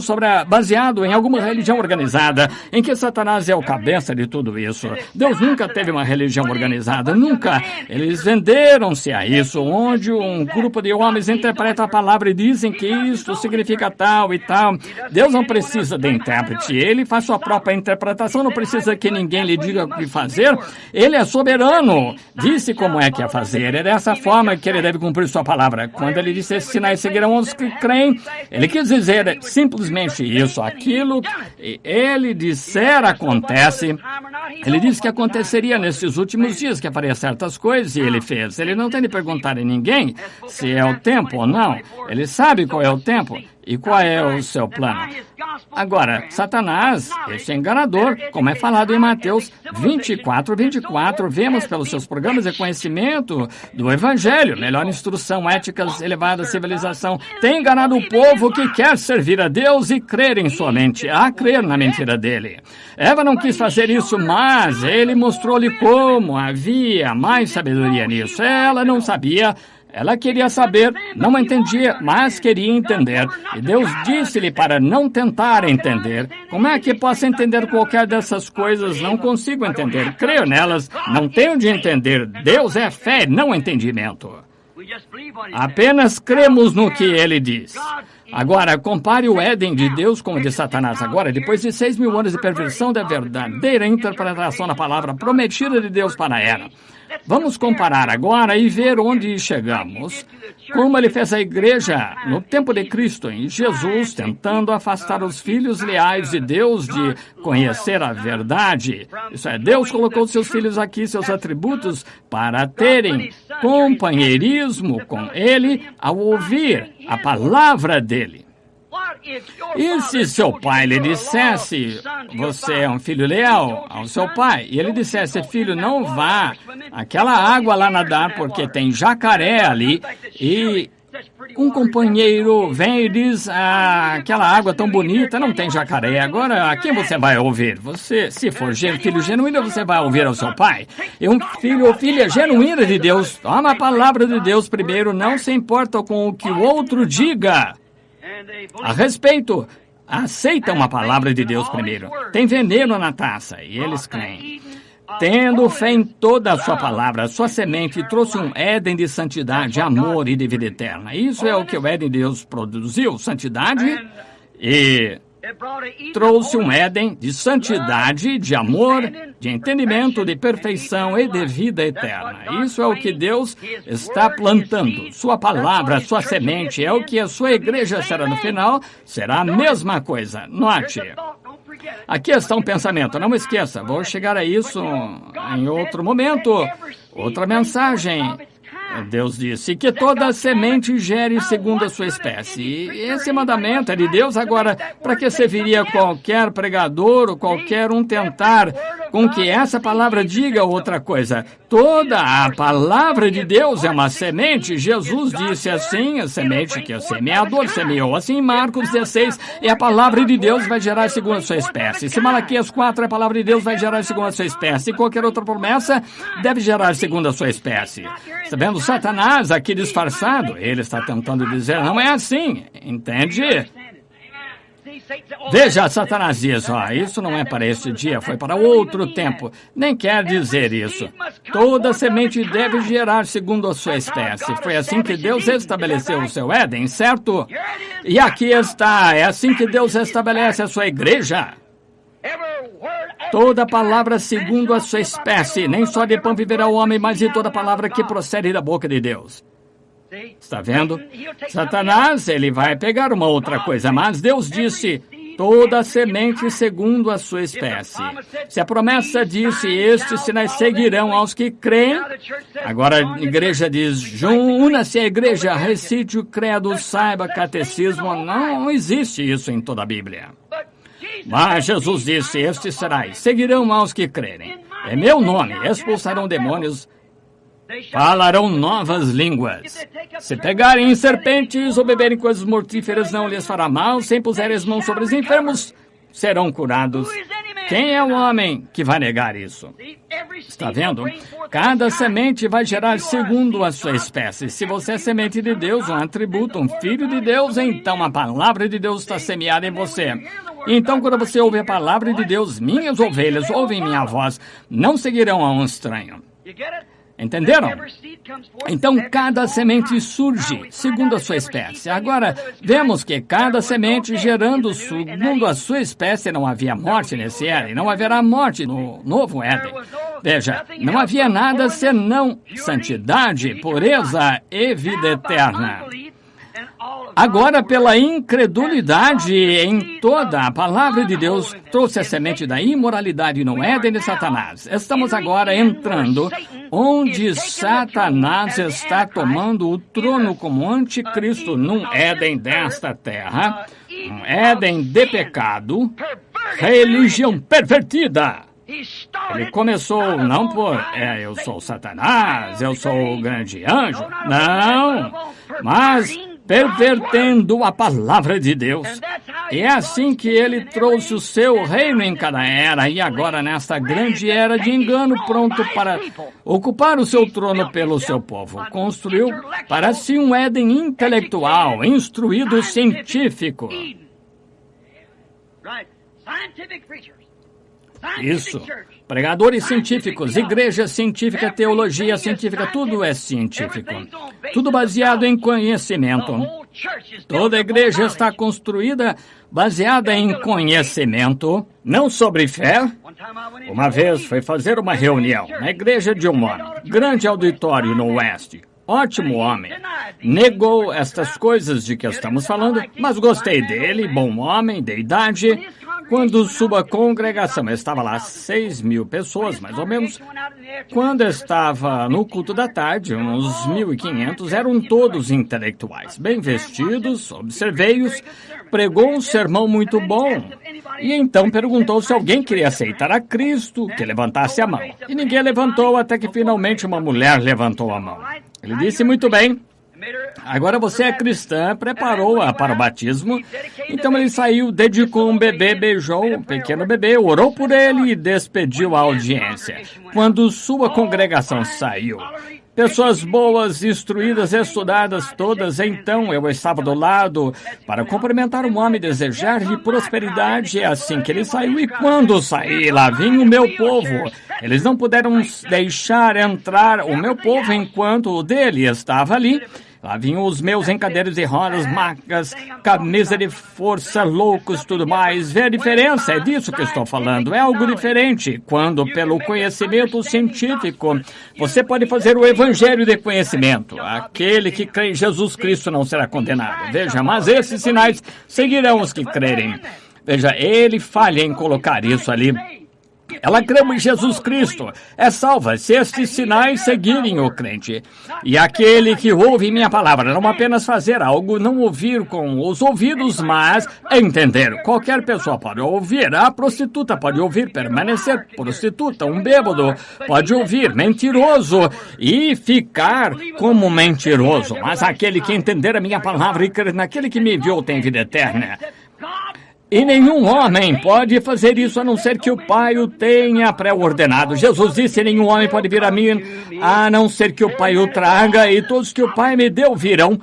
baseado em alguma religião organizada, em que Satanás é o cabeça de tudo isso. Deus nunca teve uma religião organizada, nunca. Eles venderam-se a isso, onde um grupo de homens interpreta a palavra e dizem que isto significa tal e tal. Deus não precisa de intérprete, ele faz sua própria interpretação, não precisa que ninguém lhe diga o que fazer. Ele é soberano, disse como é que é fazer. É dessa forma que ele deve cumprir sua palavra. Quando ele disse, esses sinais seguirão os que creem, ele quis dizer simplesmente isso, aquilo que ele disser acontece. Ele disse que aconteceria nesses últimos dias, que faria certas coisas, e ele fez. Ele não tem de perguntar a ninguém se é o tempo ou não. Ele sabe qual é o tempo e qual é o seu plano. Agora, Satanás, esse enganador, como é falado em Mateus 24, vemos pelos seus programas de conhecimento do Evangelho, melhor instrução, éticas, elevada civilização, tem enganado o povo que quer servir a Deus e crer em sua mente, a crer na mentira dele. Eva não quis fazer isso, mas ele mostrou-lhe como havia mais sabedoria nisso. Ela não sabia. Ela queria saber, não entendia, mas queria entender. E Deus disse-lhe para não tentar entender. Como é que posso entender qualquer dessas coisas? Não consigo entender. Creio nelas, não tenho de entender. Deus é fé, não entendimento. Apenas cremos no que ele diz. Agora, compare o Éden de Deus com o de Satanás. Agora, depois de 6.000 anos de perversão da verdadeira interpretação da palavra prometida de Deus para a era. Vamos comparar agora e ver onde chegamos. Como ele fez a igreja no tempo de Cristo, em Jesus, tentando afastar os filhos leais de Deus de conhecer a verdade. Isso é, Deus colocou seus filhos aqui, seus atributos, para terem companheirismo com ele ao ouvir a palavra dele. E se seu pai lhe dissesse, você é um filho leal ao seu pai, e ele dissesse, filho, não vá àquela água lá nadar porque tem jacaré ali, e um companheiro vem e diz, aquela água tão bonita, não tem jacaré, agora a quem você vai ouvir? Você, se for filho genuíno, você vai ouvir ao seu pai. E um filho ou filha genuína de Deus, toma a palavra de Deus primeiro, não se importa com o que o outro diga a respeito, aceitam a palavra de Deus primeiro. Tem veneno na taça e eles creem. Tendo fé em toda a sua palavra, sua semente trouxe um Éden de santidade, amor e de vida eterna. Isso é o que o Éden de Deus produziu, santidade e trouxe um Éden de santidade, de amor, de entendimento, de perfeição e de vida eterna. Isso é o que Deus está plantando. Sua palavra, sua semente, é o que a sua igreja será no final, será a mesma coisa. Note. Aqui está um pensamento, não esqueça, vou chegar a isso em outro momento, outra mensagem. Deus disse que toda semente gere segundo a sua espécie. E esse mandamento é de Deus. Agora, para que serviria qualquer pregador ou qualquer um tentar com que essa palavra diga outra coisa? Toda a palavra de Deus é uma semente. Jesus disse assim, a semente que o semeador semeou. Assim, Marcos 16, e a palavra de Deus vai gerar segundo a sua espécie. Se Malaquias 4, a palavra de Deus vai gerar segundo a sua espécie. E qualquer outra promessa deve gerar segundo a sua espécie. Está vendo Satanás aqui disfarçado? Ele está tentando dizer, não é assim, entende? Veja, Satanás diz, isso não é para este dia, foi para outro tempo. Nem quer dizer isso. Toda semente deve gerar segundo a sua espécie. Foi assim que Deus estabeleceu o seu Éden, certo? E aqui está, é assim que Deus estabelece a sua igreja. Toda palavra segundo a sua espécie, nem só de pão viverá o homem, mas de toda palavra que procede da boca de Deus. Está vendo? Satanás, ele vai pegar uma outra coisa, mas Deus disse, toda semente segundo a sua espécie. Se a promessa disse, estes sinais seguirão aos que creem, agora a igreja diz, una-se à igreja, recite o credo, saiba catecismo, não existe isso em toda a Bíblia. Mas Jesus disse, estes sinais seguirão aos que crerem. Em meu nome expulsarão demônios, falarão novas línguas. Se pegarem serpentes ou beberem coisas mortíferas, não lhes fará mal. Se impuserem as mãos sobre os enfermos, serão curados. Quem é o homem que vai negar isso? Está vendo? Cada semente vai gerar segundo a sua espécie. Se você é semente de Deus, um atributo, um filho de Deus, então a palavra de Deus está semeada em você. Então, quando você ouve a palavra de Deus, minhas ovelhas ouvem minha voz, não seguirão a um estranho. Entenderam? Então, cada semente surge segundo a sua espécie. Agora, vemos que cada semente gerando segundo a sua espécie, não havia morte nesse Éden, não haverá morte no novo Éden. Veja, não havia nada senão santidade, pureza e vida eterna. Agora, pela incredulidade em toda a palavra de Deus, trouxe a semente da imoralidade no Éden de Satanás. Estamos agora entrando onde Satanás está tomando o trono como anticristo num Éden desta terra, um Éden de pecado, religião pervertida. Ele começou não por, eu sou Satanás, eu sou o grande anjo, não, mas pervertendo a palavra de Deus. E é assim que ele trouxe o seu reino em cada era, e agora nesta grande era de engano, pronto para ocupar o seu trono pelo seu povo. Construiu para si um Éden intelectual, instruído, científico. Isso. Pregadores científicos, igreja científica, teologia científica, tudo é científico. Tudo baseado em conhecimento. Toda igreja está construída baseada em conhecimento, não sobre fé. Uma vez fui fazer uma reunião na igreja de um homem, grande auditório no oeste. Ótimo homem. Negou estas coisas de que estamos falando, mas gostei dele, bom homem, de idade. Quando sua congregação estava lá, 6.000 pessoas, mais ou menos, quando estava no culto da tarde, uns 1.500, eram todos intelectuais, bem vestidos, observei-os, pregou um sermão muito bom. E então perguntou se alguém queria aceitar a Cristo, que levantasse a mão. E ninguém levantou, até que finalmente uma mulher levantou a mão. Ele disse, muito bem, agora você é cristã, preparou-a para o batismo. Então ele saiu, dedicou um bebê, beijou um pequeno bebê, orou por ele e despediu a audiência. Quando sua congregação saiu, pessoas boas, instruídas, estudadas todas, então eu estava do lado para cumprimentar um homem, desejar-lhe prosperidade. É assim que ele saiu. E quando saí, lá vinha o meu povo. Eles não puderam deixar entrar o meu povo enquanto o dele estava ali. Lá vinham os meus em cadeiras de rodas, macas, camisa de força, loucos, tudo mais. Vê a diferença? É disso que estou falando. É algo diferente. Quando, pelo conhecimento científico, você pode fazer o evangelho de conhecimento. Aquele que crê em Jesus Cristo não será condenado. Veja, mas esses sinais seguirão os que crerem. Veja, ele falha em colocar isso ali. Ela crê em Jesus Cristo, é salva se estes sinais seguirem o crente. E aquele que ouve minha palavra, não apenas fazer algo, não ouvir com os ouvidos, mas entender. Qualquer pessoa pode ouvir, a prostituta pode ouvir, permanecer prostituta, um bêbado pode ouvir, mentiroso, e ficar como mentiroso. Mas aquele que entender a minha palavra e crer naquele que me enviou tem vida eterna. E nenhum homem pode fazer isso a não ser que o Pai o tenha pré-ordenado. Jesus disse, nenhum homem pode vir a mim a não ser que o Pai o traga, e todos que o Pai me deu virão.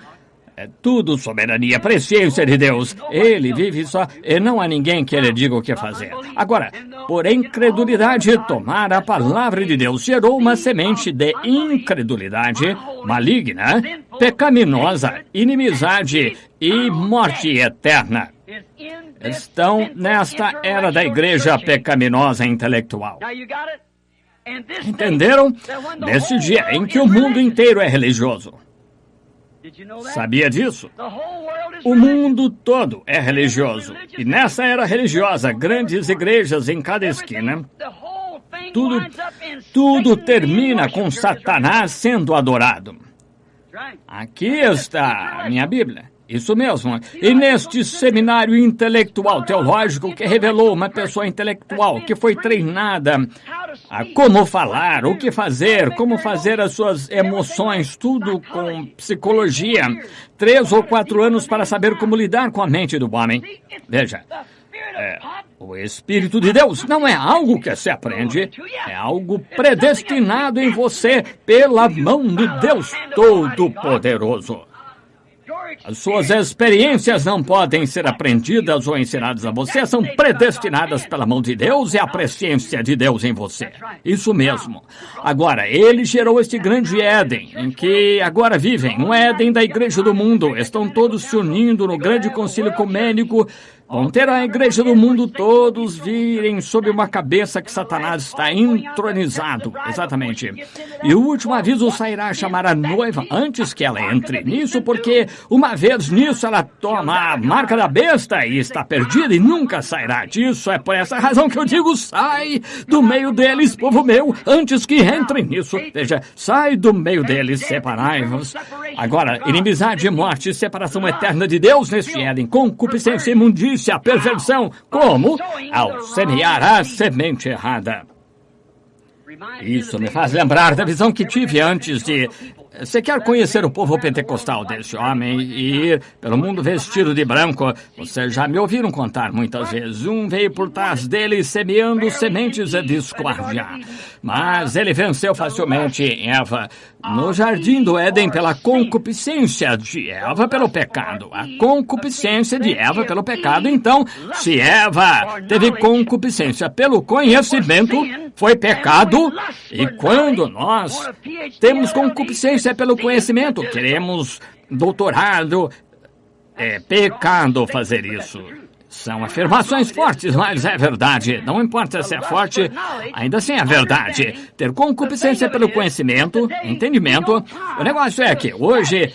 É tudo soberania, presciência de Deus. Ele vive só e não há ninguém que ele diga o que fazer. Agora, por incredulidade, tomar a palavra de Deus gerou uma semente de incredulidade maligna, pecaminosa, inimizade e morte eterna. Estão nesta era da igreja pecaminosa intelectual. Entenderam? Nesse dia em que o mundo inteiro é religioso. Sabia disso? O mundo todo é religioso. E nessa era religiosa, grandes igrejas em cada esquina, tudo termina com Satanás sendo adorado. Aqui está a minha Bíblia. Isso mesmo. E neste seminário intelectual teológico que revelou uma pessoa intelectual que foi treinada a como falar, o que fazer, como fazer as suas emoções, tudo com psicologia. 3 ou 4 anos para saber como lidar com a mente do homem. Veja, o Espírito de Deus não é algo que se aprende, é algo predestinado em você pela mão de Deus Todo-Poderoso. As suas experiências não podem ser aprendidas ou ensinadas a você, são predestinadas pela mão de Deus e a presciência de Deus em você. Isso mesmo. Agora, ele gerou este grande Éden, em que agora vivem, um Éden da igreja do mundo. Estão todos se unindo no grande concílio ecumênico. Vão ter a igreja do mundo todos virem sob uma cabeça que Satanás está entronizado. Exatamente. E o último aviso sairá a chamar a noiva antes que ela entre nisso, porque uma vez nisso ela toma a marca da besta e está perdida e nunca sairá disso. É por essa razão que eu digo, sai do meio deles, povo meu, antes que entrem nisso. Veja, sai do meio deles, separai-vos. Agora, inimizade, morte, separação eterna de Deus neste Éden, concupiscência, imundícia, a perversão, como? Ao semear a semente errada. Isso me faz lembrar da visão que tive antes de... Você quer conhecer o povo pentecostal desse homem e ir pelo mundo vestido de branco? Vocês já me ouviram contar muitas vezes. Um veio por trás dele semeando sementes de discórdia. Mas ele venceu facilmente Eva no jardim do Éden pela concupiscência de Eva pelo pecado. A concupiscência de Eva pelo pecado. Então, se Eva teve concupiscência pelo conhecimento, foi pecado. E quando nós temos concupiscência pelo conhecimento, queremos doutorado, É pecado fazer isso. São afirmações fortes, mas é verdade. Não importa se é forte, ainda assim é verdade. Ter concupiscência pelo conhecimento, entendimento. O negócio é que hoje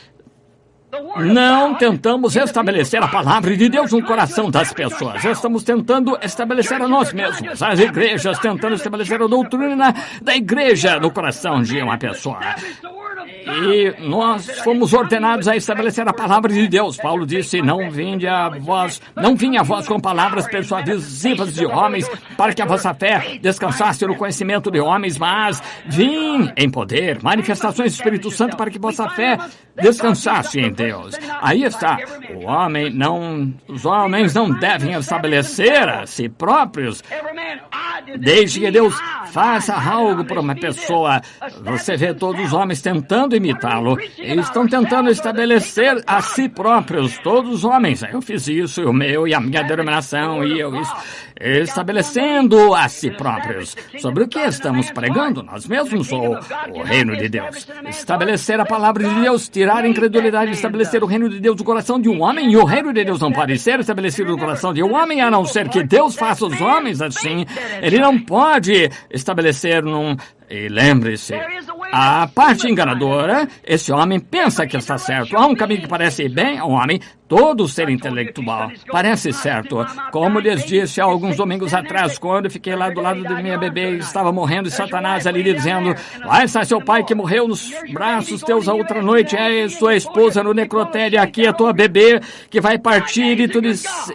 não tentamos estabelecer a palavra de Deus no coração das pessoas. Estamos tentando estabelecer a nós mesmos. As igrejas tentando estabelecer a doutrina da igreja no coração de uma pessoa. E nós fomos ordenados a estabelecer a palavra de Deus. Paulo disse, não vinha a vós com palavras persuasivas de homens, para que a vossa fé descansasse no conhecimento de homens, mas vim em poder, manifestações do Espírito Santo, para que vossa fé descansasse em Deus. Aí está. Os homens não devem estabelecer a si próprios. Desde que Deus faça algo para uma pessoa, você vê todos os homens tentando imitá-lo. Eles estão tentando estabelecer a si próprios, todos os homens. Eu fiz isso, o meu e a minha denominação, e eu isso. Estabelecendo a si próprios. Sobre o que estamos pregando? Nós mesmos ou o reino de Deus? Estabelecer a palavra de Deus, tirar a incredulidade, estabelecer o reino de Deus no coração de um homem, e o reino de Deus não pode ser estabelecido no coração de um homem, a não ser que Deus faça os homens assim. Ele não pode estabelecer E lembre-se, a parte enganadora, esse homem pensa que está certo. Há um caminho que parece bem ao homem, todo ser intelectual. Parece certo. Como lhes disse há alguns domingos atrás, quando fiquei lá do lado de minha bebê e estava morrendo, e Satanás ali dizendo, lá está seu pai que morreu nos braços teus a outra noite, é sua esposa no necrotério, aqui é tua bebê que vai partir, e tu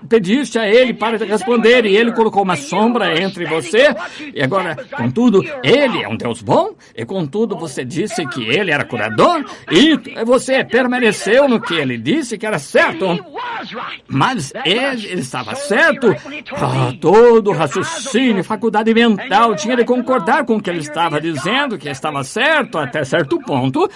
pediste a ele para te responder, e ele colocou uma sombra entre você, e agora, contudo, ele é um Deus bom, e contudo você disse que ele era curador, e você permaneceu no que ele disse que era certo. Mas ele estava certo. Todo raciocínio, faculdade mental tinha de concordar com o que ele estava dizendo, que estava certo até certo ponto.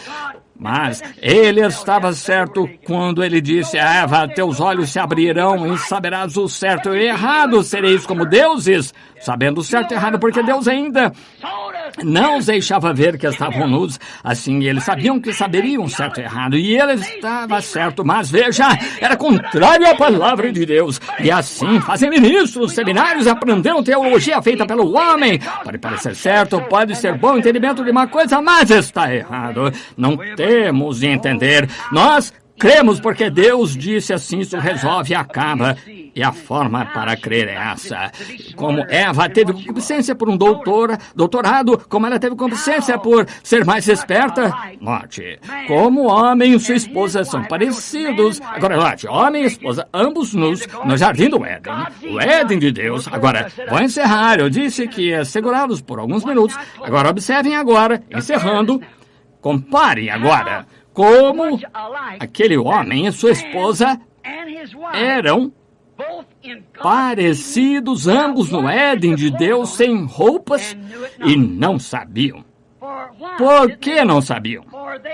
Mas ele estava certo quando ele disse, Eva, teus olhos se abrirão e saberás o certo e o errado, sereis como deuses, sabendo o certo e o errado, porque Deus ainda não os deixava ver que estavam nus. Assim, eles sabiam que saberiam o certo e o errado, e ele estava certo, mas veja, era contrário à palavra de Deus. E assim, fazem ministros, seminários, aprendendo teologia feita pelo homem. Pode parecer certo, pode ser bom entendimento de uma coisa, mas está errado. Não temos de entender. Nós cremos porque Deus disse assim, isso resolve e acaba. E a forma para crer é essa. Como Eva teve concupiscência por um doutorado, como ela teve concupiscência por ser mais esperta, note, como o homem e sua esposa são parecidos. Agora, note, homem e esposa, ambos nus, no jardim do Éden. O Éden de Deus. Agora, vou encerrar. Eu disse que ia segurá-los por alguns minutos. Agora, observem agora, encerrando. Comparem agora como aquele homem e sua esposa eram parecidos, ambos no Éden de Deus, sem roupas, e não sabiam. Por que não sabiam?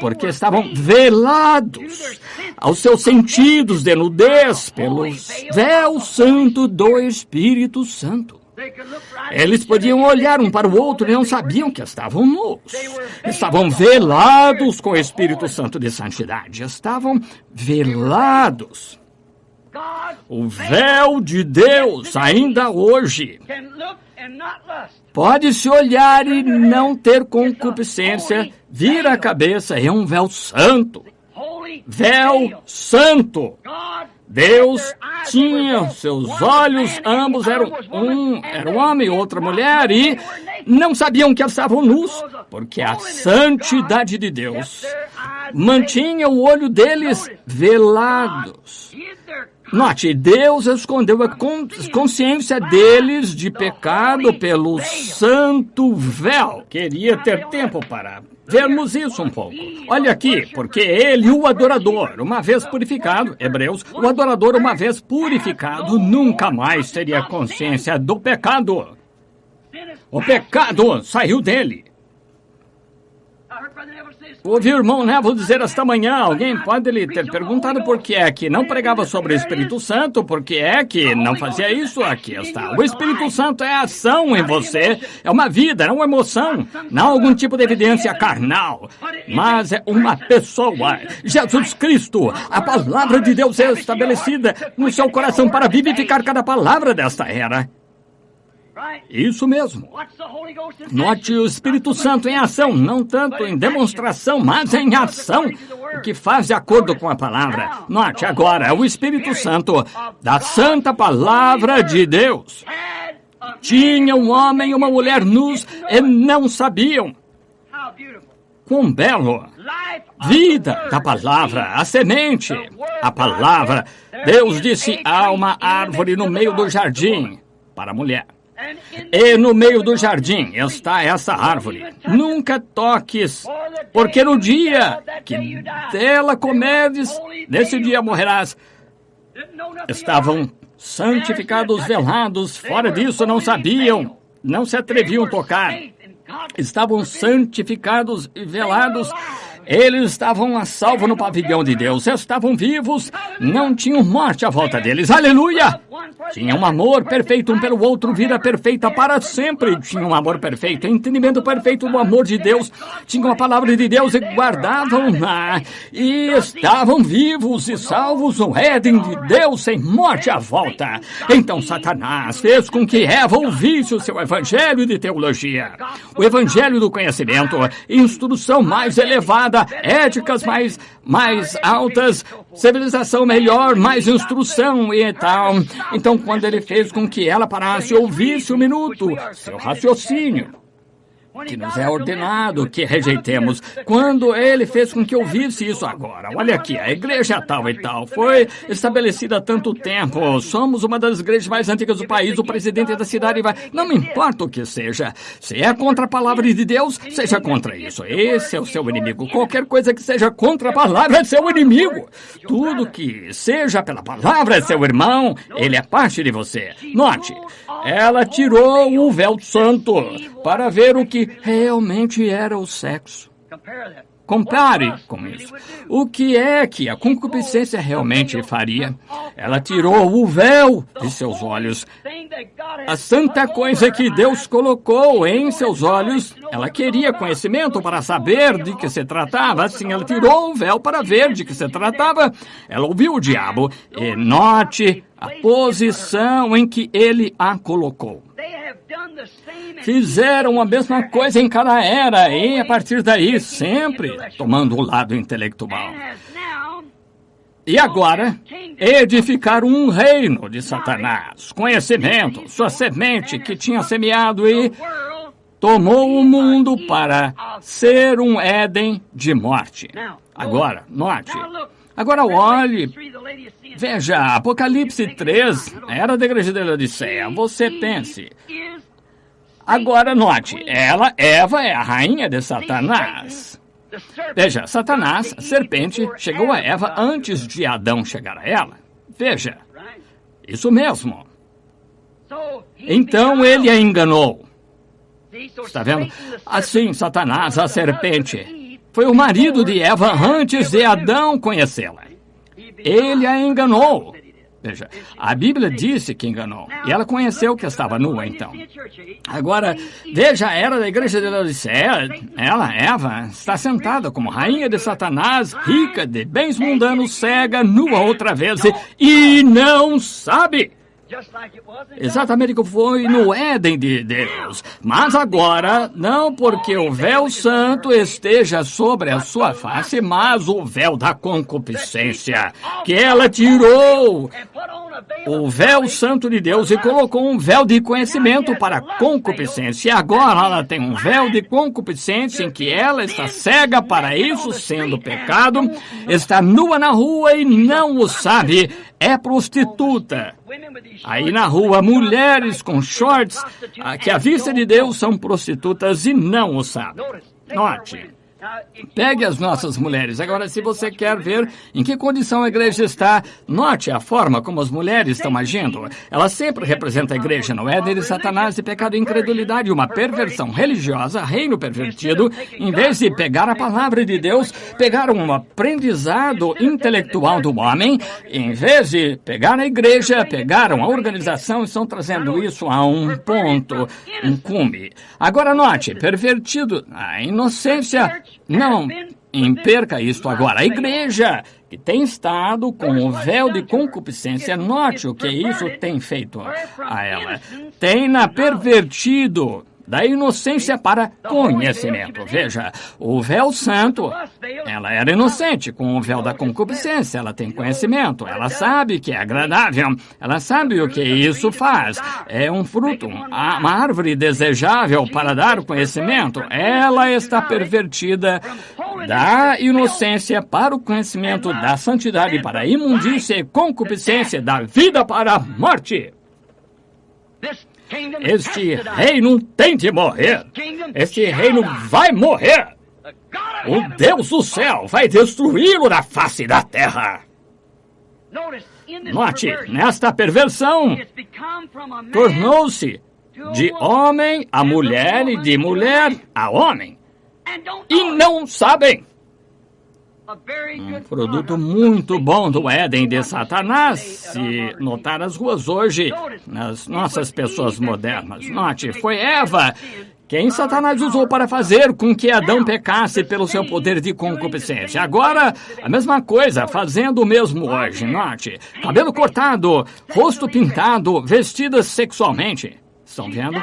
Porque estavam velados aos seus sentidos de nudez pelo véu santo do Espírito Santo. Eles podiam olhar um para o outro e não sabiam que estavam nus. Estavam velados com o Espírito Santo de santidade. Estavam velados. O véu de Deus, ainda hoje, pode-se olhar e não ter concupiscência, vira a cabeça, é um véu santo. Véu santo. Deus tinha seus olhos, ambos eram era um homem e outra mulher, e não sabiam que estavam nus, porque a santidade de Deus mantinha o olho deles velados. Note, Deus escondeu a consciência deles de pecado pelo santo véu. Queria ter tempo para vermos isso um pouco. Olha aqui, porque ele, o adorador, uma vez purificado, Hebreus, o adorador, uma vez purificado, nunca mais teria consciência do pecado. O pecado saiu dele. Ouvi o irmão Neville dizer esta manhã, alguém pode lhe ter perguntado por que é que não pregava sobre o Espírito Santo, por que é que não fazia isso. Aqui está. O Espírito Santo é ação em você, é uma vida, não uma emoção, não algum tipo de evidência carnal, mas é uma pessoa. Jesus Cristo, a palavra de Deus é estabelecida no seu coração para vivificar cada palavra desta era. Isso mesmo. Note o Espírito Santo em ação, não tanto em demonstração, mas em ação, o que faz de acordo com a palavra. Note agora, o Espírito Santo da Santa Palavra de Deus. Tinha um homem e uma mulher nus e não sabiam. Quão belo! Vida da palavra, a semente, a palavra. Deus disse, há uma árvore no meio do jardim para a mulher. E no meio do jardim está essa árvore. Nunca toques, porque no dia que dela comeres, nesse dia morrerás. Estavam santificados, velados, fora disso não sabiam, não se atreviam a tocar. Estavam santificados e velados. Eles estavam a salvo no pavilhão de Deus. Estavam vivos, não tinham morte à volta deles. Aleluia! Tinham um amor perfeito um pelo outro, vida perfeita para sempre. Tinham um amor perfeito, entendimento perfeito do amor de Deus. Tinham a palavra de Deus e guardavam-na. E estavam vivos e salvos no Éden de Deus, sem morte à volta. Então Satanás fez com que Eva ouvisse o seu evangelho de teologia. O evangelho do conhecimento, instrução mais elevada, éticas mais altas, civilização melhor, mais instrução e tal. Então, quando ele fez com que ela parasse e ouvisse um minuto, seu raciocínio, que nos é ordenado que rejeitemos, quando ele fez com que ouvisse isso agora. Olha aqui, a igreja tal e tal foi estabelecida há tanto tempo. Somos uma das igrejas mais antigas do país. O presidente da cidade vai... Não me importa o que seja. Se é contra a palavra de Deus, seja contra isso. Esse é o seu inimigo. Qualquer coisa que seja contra a palavra é seu inimigo. Tudo que seja pela palavra é seu irmão. Ele é parte de você. Note, ela tirou o véu santo para ver o que realmente era o sexo. Compare com isso. O que é que a concupiscência realmente faria? Ela tirou o véu de seus olhos. A santa coisa que Deus colocou em seus olhos, ela queria conhecimento para saber de que se tratava. Assim, ela tirou o véu para ver de que se tratava. Ela ouviu o diabo e note a posição em que ele a colocou. Fizeram a mesma coisa em cada era e, a partir daí, sempre tomando o lado intelectual. E agora, edificaram um reino de Satanás, conhecimento, sua semente que tinha semeado e tomou o mundo para ser um Éden de morte. Agora, note. Agora olhe, veja, Apocalipse 3, era da igreja de Laodiceia. Você pense. Agora note, ela, Eva, é a rainha de Satanás. Veja, Satanás, a serpente, chegou a Eva antes de Adão chegar a ela. Veja, isso mesmo. Então ele a enganou. Está vendo? Assim, Satanás, a serpente, foi o marido de Eva antes de Adão conhecê-la. Ele a enganou. Veja, a Bíblia disse que enganou. E ela conheceu que estava nua, então. Agora, veja a era da igreja de Laodiceia. Ela, Eva, está sentada como rainha de Satanás, rica de bens mundanos, cega, nua outra vez, e não sabe. Exatamente como foi no Éden de Deus. Mas agora, não porque o véu santo esteja sobre a sua face, mas o véu da concupiscência, que ela tirou o véu santo de Deus e colocou um véu de conhecimento para a concupiscência. E agora ela tem um véu de concupiscência em que ela está cega para isso, sendo pecado, está nua na rua e não o sabe, é prostituta. Aí na rua, mulheres com shorts, que à vista de Deus são prostitutas e não o sabem. Note, Pegue as nossas mulheres. Agora, se você quer ver em que condição a igreja está, note a forma como as mulheres estão agindo. Ela sempre representa a igreja no Éden de Satanás de pecado e incredulidade, uma perversão religiosa, reino pervertido. Em vez de pegar a palavra de Deus, pegar um aprendizado intelectual do homem, em vez de pegar a igreja, pegaram a organização e estão trazendo isso a um ponto, um cume. Agora, note, pervertido, a inocência. Não perca isto agora. A igreja que tem estado com o véu de concupiscência, note o que isso tem feito a ela. Tem-na pervertido da inocência para conhecimento. Veja, o véu santo, ela era inocente. Com o véu da concupiscência, ela tem conhecimento. Ela sabe que é agradável. Ela sabe o que isso faz. É um fruto, uma árvore desejável para dar conhecimento. Ela está pervertida da inocência para o conhecimento, da santidade para a imundícia e concupiscência, da vida para a morte. Este reino tem de morrer. Este reino vai morrer. O Deus do céu vai destruí-lo da face da terra. Note, nesta perversão, tornou-se de homem a mulher e de mulher a homem. E não sabem. Um produto muito bom do Éden de Satanás, se notar as ruas hoje, nas nossas pessoas modernas. Note, foi Eva quem Satanás usou para fazer com que Adão pecasse pelo seu poder de concupiscência. Agora, a mesma coisa, fazendo o mesmo hoje. Note, cabelo cortado, rosto pintado, vestidas sexualmente. Estão vendo?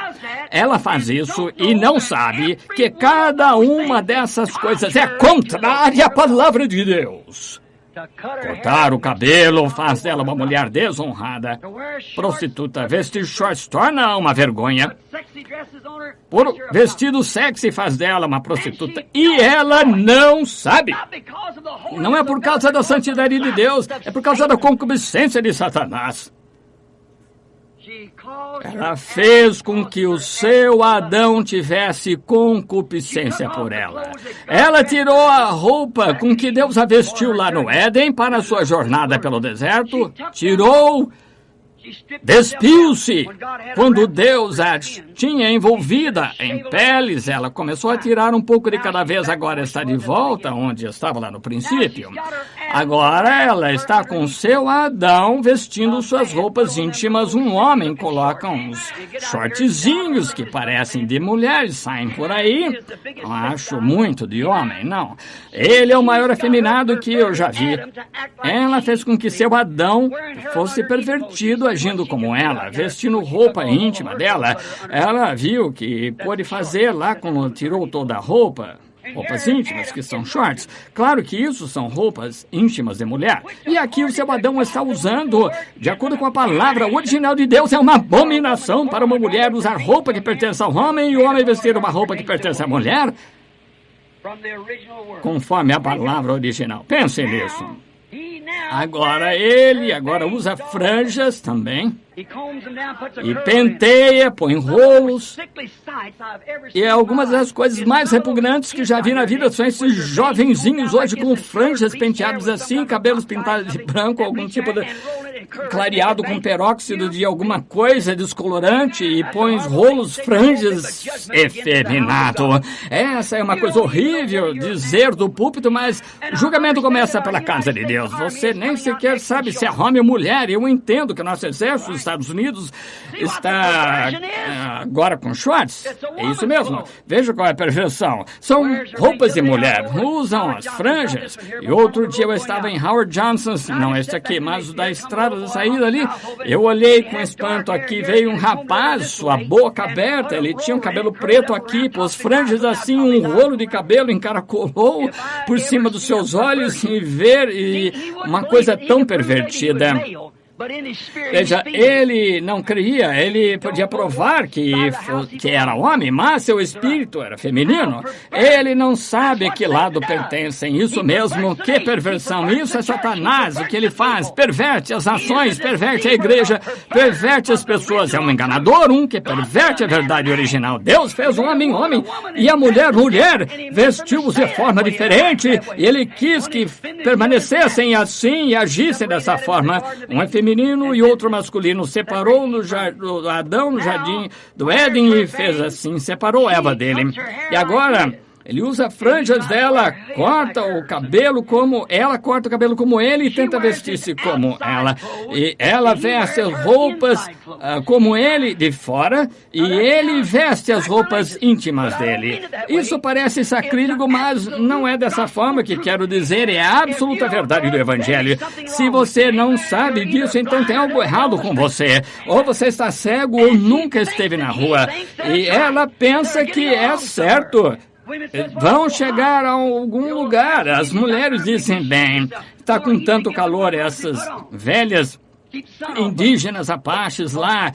Ela faz isso e não sabe que cada uma dessas coisas é contrária à palavra de Deus. Cortar o cabelo faz dela uma mulher desonrada. Prostituta, vestir shorts torna uma vergonha. Por vestido sexy faz dela uma prostituta. E ela não sabe. Não é por causa da santidade de Deus, é por causa da concupiscência de Satanás. Ela fez com que o seu Adão tivesse concupiscência por ela. Ela tirou a roupa com que Deus a vestiu lá no Éden para a sua jornada pelo deserto. Tirou, despiu-se. Quando Deus a tinha envolvida em peles, ela começou a tirar um pouco de cada vez. Agora está de volta onde estava lá no princípio. Agora ela está com seu Adão vestindo suas roupas íntimas. Um homem coloca uns shortzinhos que parecem de mulher e saem por aí. Não acho muito de homem, não. Ele é o maior afeminado que eu já vi. Ela fez com que seu Adão fosse pervertido agindo como ela, vestindo roupa íntima dela. Ela viu que pôde fazer lá quando tirou toda a roupa. Roupas íntimas, que são shorts. Claro que isso são roupas íntimas de mulher. E aqui o seu Adão está usando, de acordo com a palavra original de Deus, é uma abominação para uma mulher usar roupa que pertence ao homem e o homem vestir uma roupa que pertence à mulher. Conforme a palavra original. Pensem nisso. Agora ele usa franjas também. E penteia, põe rolos. E algumas das coisas mais repugnantes que já vi na vida são esses jovenzinhos hoje com franjas penteadas assim, cabelos pintados de branco, algum tipo de clareado com peróxido de alguma coisa descolorante e põe rolos, franjas, efeminado. Essa é uma coisa horrível dizer do púlpito, mas o julgamento começa pela casa de Deus. Você nem sequer sabe se é homem ou mulher. Eu entendo que o nosso exército dos Estados Unidos está agora com shorts. É isso mesmo. Veja qual é a perversão. São roupas de mulher. Usam as franjas. E outro dia eu estava em Howard Johnson's, não este aqui, mas o da estrada da saída ali. Eu olhei com espanto aqui. Veio um rapaz, sua boca aberta. Ele tinha um cabelo preto aqui, pôs franjas assim, um rolo de cabelo encaracolou por cima dos seus olhos e uma coisa tão pervertida. Veja, ele não cria, ele podia provar que era homem, mas seu espírito era feminino. Ele não sabe a que lado pertencem. Isso mesmo, que perversão. Isso é Satanás, o que ele faz. Perverte as nações, perverte a igreja, perverte as pessoas. É um enganador, que perverte a verdade original. Deus fez o homem, homem, e a mulher, mulher. Vestiu-os de forma diferente, e ele quis que permanecessem assim e agissem dessa forma. Um é feminino e outro masculino. Separou Adão no jardim do Éden e fez assim, separou Eva dele. E agora ele usa franjas dela, corta o cabelo como ela, corta o cabelo como ele e tenta vestir-se como ela. E ela veste as roupas como ele de fora e ele veste as roupas íntimas dele. Isso parece sacrílego, mas não é dessa forma que quero dizer, é a absoluta verdade do Evangelho. Se você não sabe disso, então tem algo errado com você. Ou você está cego ou nunca esteve na rua. E ela pensa que é certo. Vão chegar a algum lugar. As mulheres dizem, bem, está com tanto calor, essas velhas indígenas apaches lá,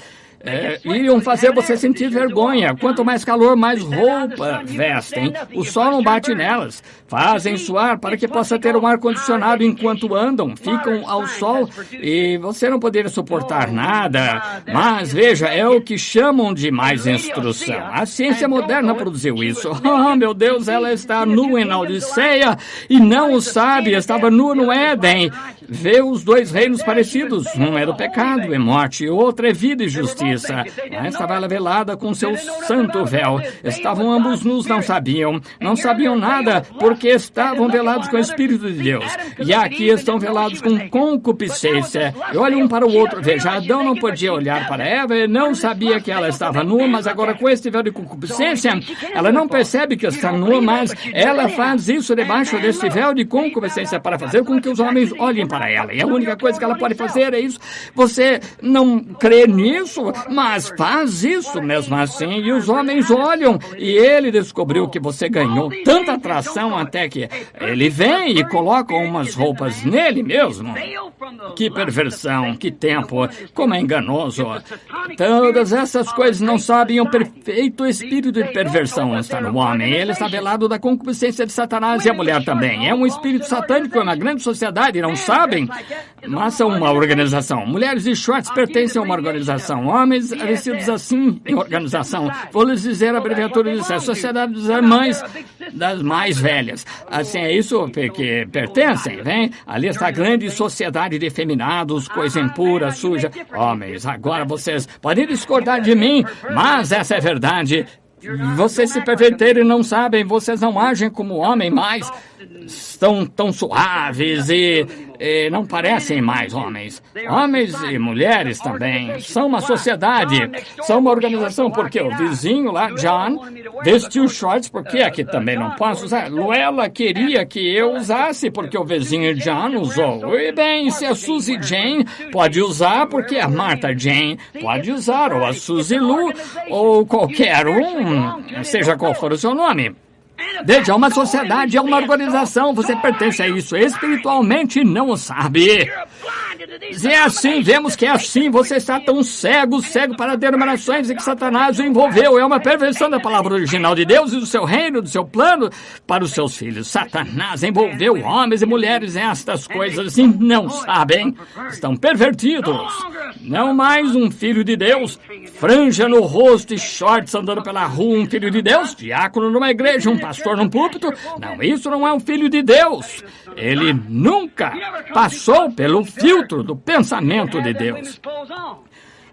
iriam fazer você sentir vergonha. Quanto mais calor, mais roupa vestem. O sol não bate nelas. Fazem suar para que possa ter um ar-condicionado enquanto andam. Ficam ao sol e você não poderia suportar nada. Mas, veja, é o que chamam de mais instrução. A ciência moderna produziu isso. Oh, meu Deus, ela está nua na Odisseia e não o sabe. Estava nua no Éden. Vê os dois reinos parecidos. Um é do pecado e morte, e o outro é vida e justiça. Mas estava ela velada com seu santo véu. Estavam ambos nus, não sabiam nada, porque estavam velados com o Espírito de Deus. E aqui estão velados com concupiscência. E olham um para o outro. Veja, Adão não podia olhar para Eva, ele não sabia que ela estava nua, mas agora com este véu de concupiscência, ela não percebe que está nua, mas ela faz isso debaixo desse véu de concupiscência para fazer com que os homens olhem para ela. E a única coisa que ela pode fazer é isso. Você não crê nisso? Mas faz isso mesmo assim, e os homens olham, e ele descobriu que você ganhou tanta atração até que ele vem e coloca umas roupas nele mesmo. Que perversão, que tempo, como é enganoso. Todas essas coisas não sabem o perfeito espírito de perversão está no homem. Ele está velado da concupiscência de Satanás e a mulher também. É um espírito satânico na grande sociedade, não sabem? Mas são uma organização. Mulheres de shorts pertencem a uma organização. Homens vestidos assim em organização. Vou lhes dizer a abreviatura disso. A Sociedade das Irmãs das Mais Velhas. Assim, é isso que pertencem, vem? Ali está a grande sociedade de efeminados, coisa impura, suja. Homens, agora vocês podem discordar de mim, mas essa é a verdade. Vocês se perverterem e não sabem, vocês não agem como homem mais. Estão tão suaves e não parecem mais homens. Homens e mulheres também. São uma sociedade, são uma organização, porque o vizinho lá, John, vestiu shorts, porque aqui também não posso usar. Luella queria que eu usasse, porque o vizinho John usou. E bem, se a Suzy Jane pode usar, porque a Martha Jane pode usar, ou a Suzy Lou, ou qualquer seja qual for o seu nome. Veja, é uma sociedade, é uma organização, você pertence a isso espiritualmente e não o sabe. Se é assim, vemos que é assim, você está tão cego para denominações e que Satanás o envolveu. É uma perversão da palavra original de Deus e do seu reino, do seu plano para os seus filhos. Satanás envolveu homens e mulheres nestas coisas e não sabem. Estão pervertidos. Não mais um filho de Deus, franja no rosto e shorts andando pela rua, um filho de Deus, diácono numa igreja, um pastor num púlpito. Não, isso não é um filho de Deus. Ele nunca passou pelo filtro do pensamento de Deus.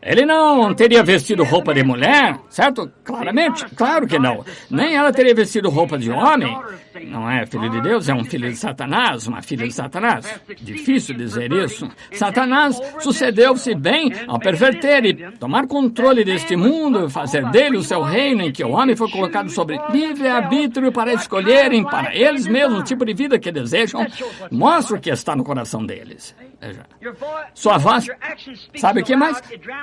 Ele não teria vestido roupa de mulher, certo? Claramente, claro que não. Nem ela teria vestido roupa de homem. Não é filho de Deus, é um filho de Satanás, uma filha de Satanás. Difícil dizer isso. Satanás sucedeu-se bem ao perverter e tomar controle deste mundo, fazer dele o seu reino, em que o homem foi colocado sobre livre-arbítrio para escolherem para eles mesmos o tipo de vida que desejam. Mostra o que está no coração deles. Veja. Sua voz, sabe o que mais?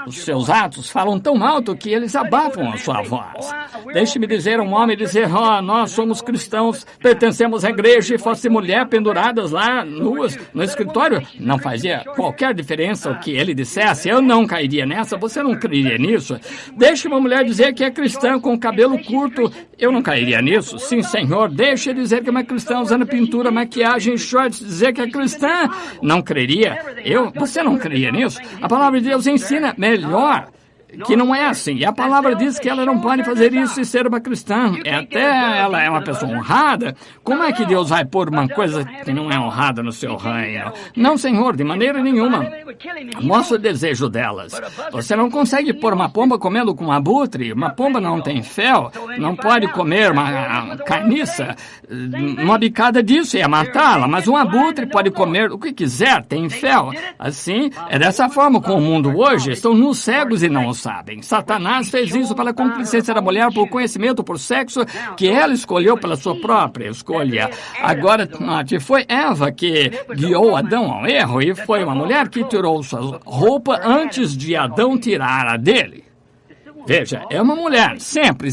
Os seus atos falam tão alto que eles abafam a sua voz. Deixe-me dizer um homem dizer, nós somos cristãos, pertencemos à igreja, e fosse mulher penduradas lá, nuas, no escritório, não fazia qualquer diferença o que ele dissesse, eu não cairia nessa, você não creria nisso? Deixe uma mulher dizer que é cristã com cabelo curto, eu não cairia nisso? Sim, senhor, deixe dizer que é uma cristã usando pintura, maquiagem, shorts, dizer que é cristã, não creria? Você não creria nisso? A palavra de Deus ensina melhor que não é assim. E a palavra diz que ela não pode fazer isso e ser uma cristã. Até ela é uma pessoa honrada. Como é que Deus vai pôr uma coisa que não é honrada no seu reino? Não, Senhor, de maneira nenhuma. Mostra o desejo delas. Você não consegue pôr uma pomba comendo com um abutre. Uma pomba não tem fel. Não pode comer uma carniça. Uma bicada disso ia matá-la. Mas um abutre pode comer o que quiser. Tem fel. Assim, é dessa forma com o mundo hoje. Estão nus, cegos e não sabem. Satanás fez isso pela concupiscência da mulher, por conhecimento, por sexo, que ela escolheu pela sua própria escolha. Agora, foi Eva que guiou Adão ao erro, e foi uma mulher que tirou sua roupa antes de Adão tirar a dele. Veja, é uma mulher. Sempre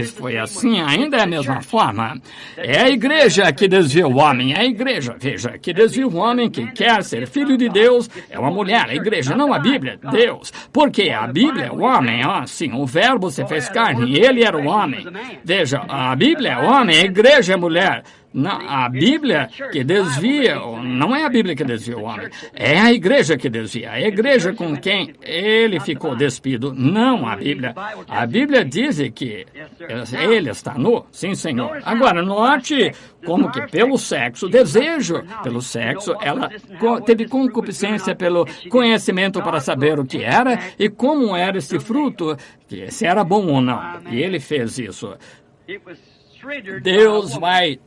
foi assim, ainda é a mesma forma. É a igreja que desvia o homem. É a igreja, veja, que desvia o homem que quer ser filho de Deus. É uma mulher, a igreja, não a Bíblia, Deus. Porque a Bíblia é o homem, sim, o verbo se fez carne e ele era o homem. Veja, a Bíblia é o homem, a igreja é mulher. Não, a Bíblia que desvia, não é a Bíblia que desvia o homem, é a igreja que desvia. A igreja com quem ele ficou despido, não a Bíblia. A Bíblia diz que ele está nu, sim, Senhor. Agora, note como que pelo sexo, desejo pelo sexo, ela teve concupiscência pelo conhecimento para saber o que era e como era esse fruto, se era bom ou não. E ele fez isso. Deus vai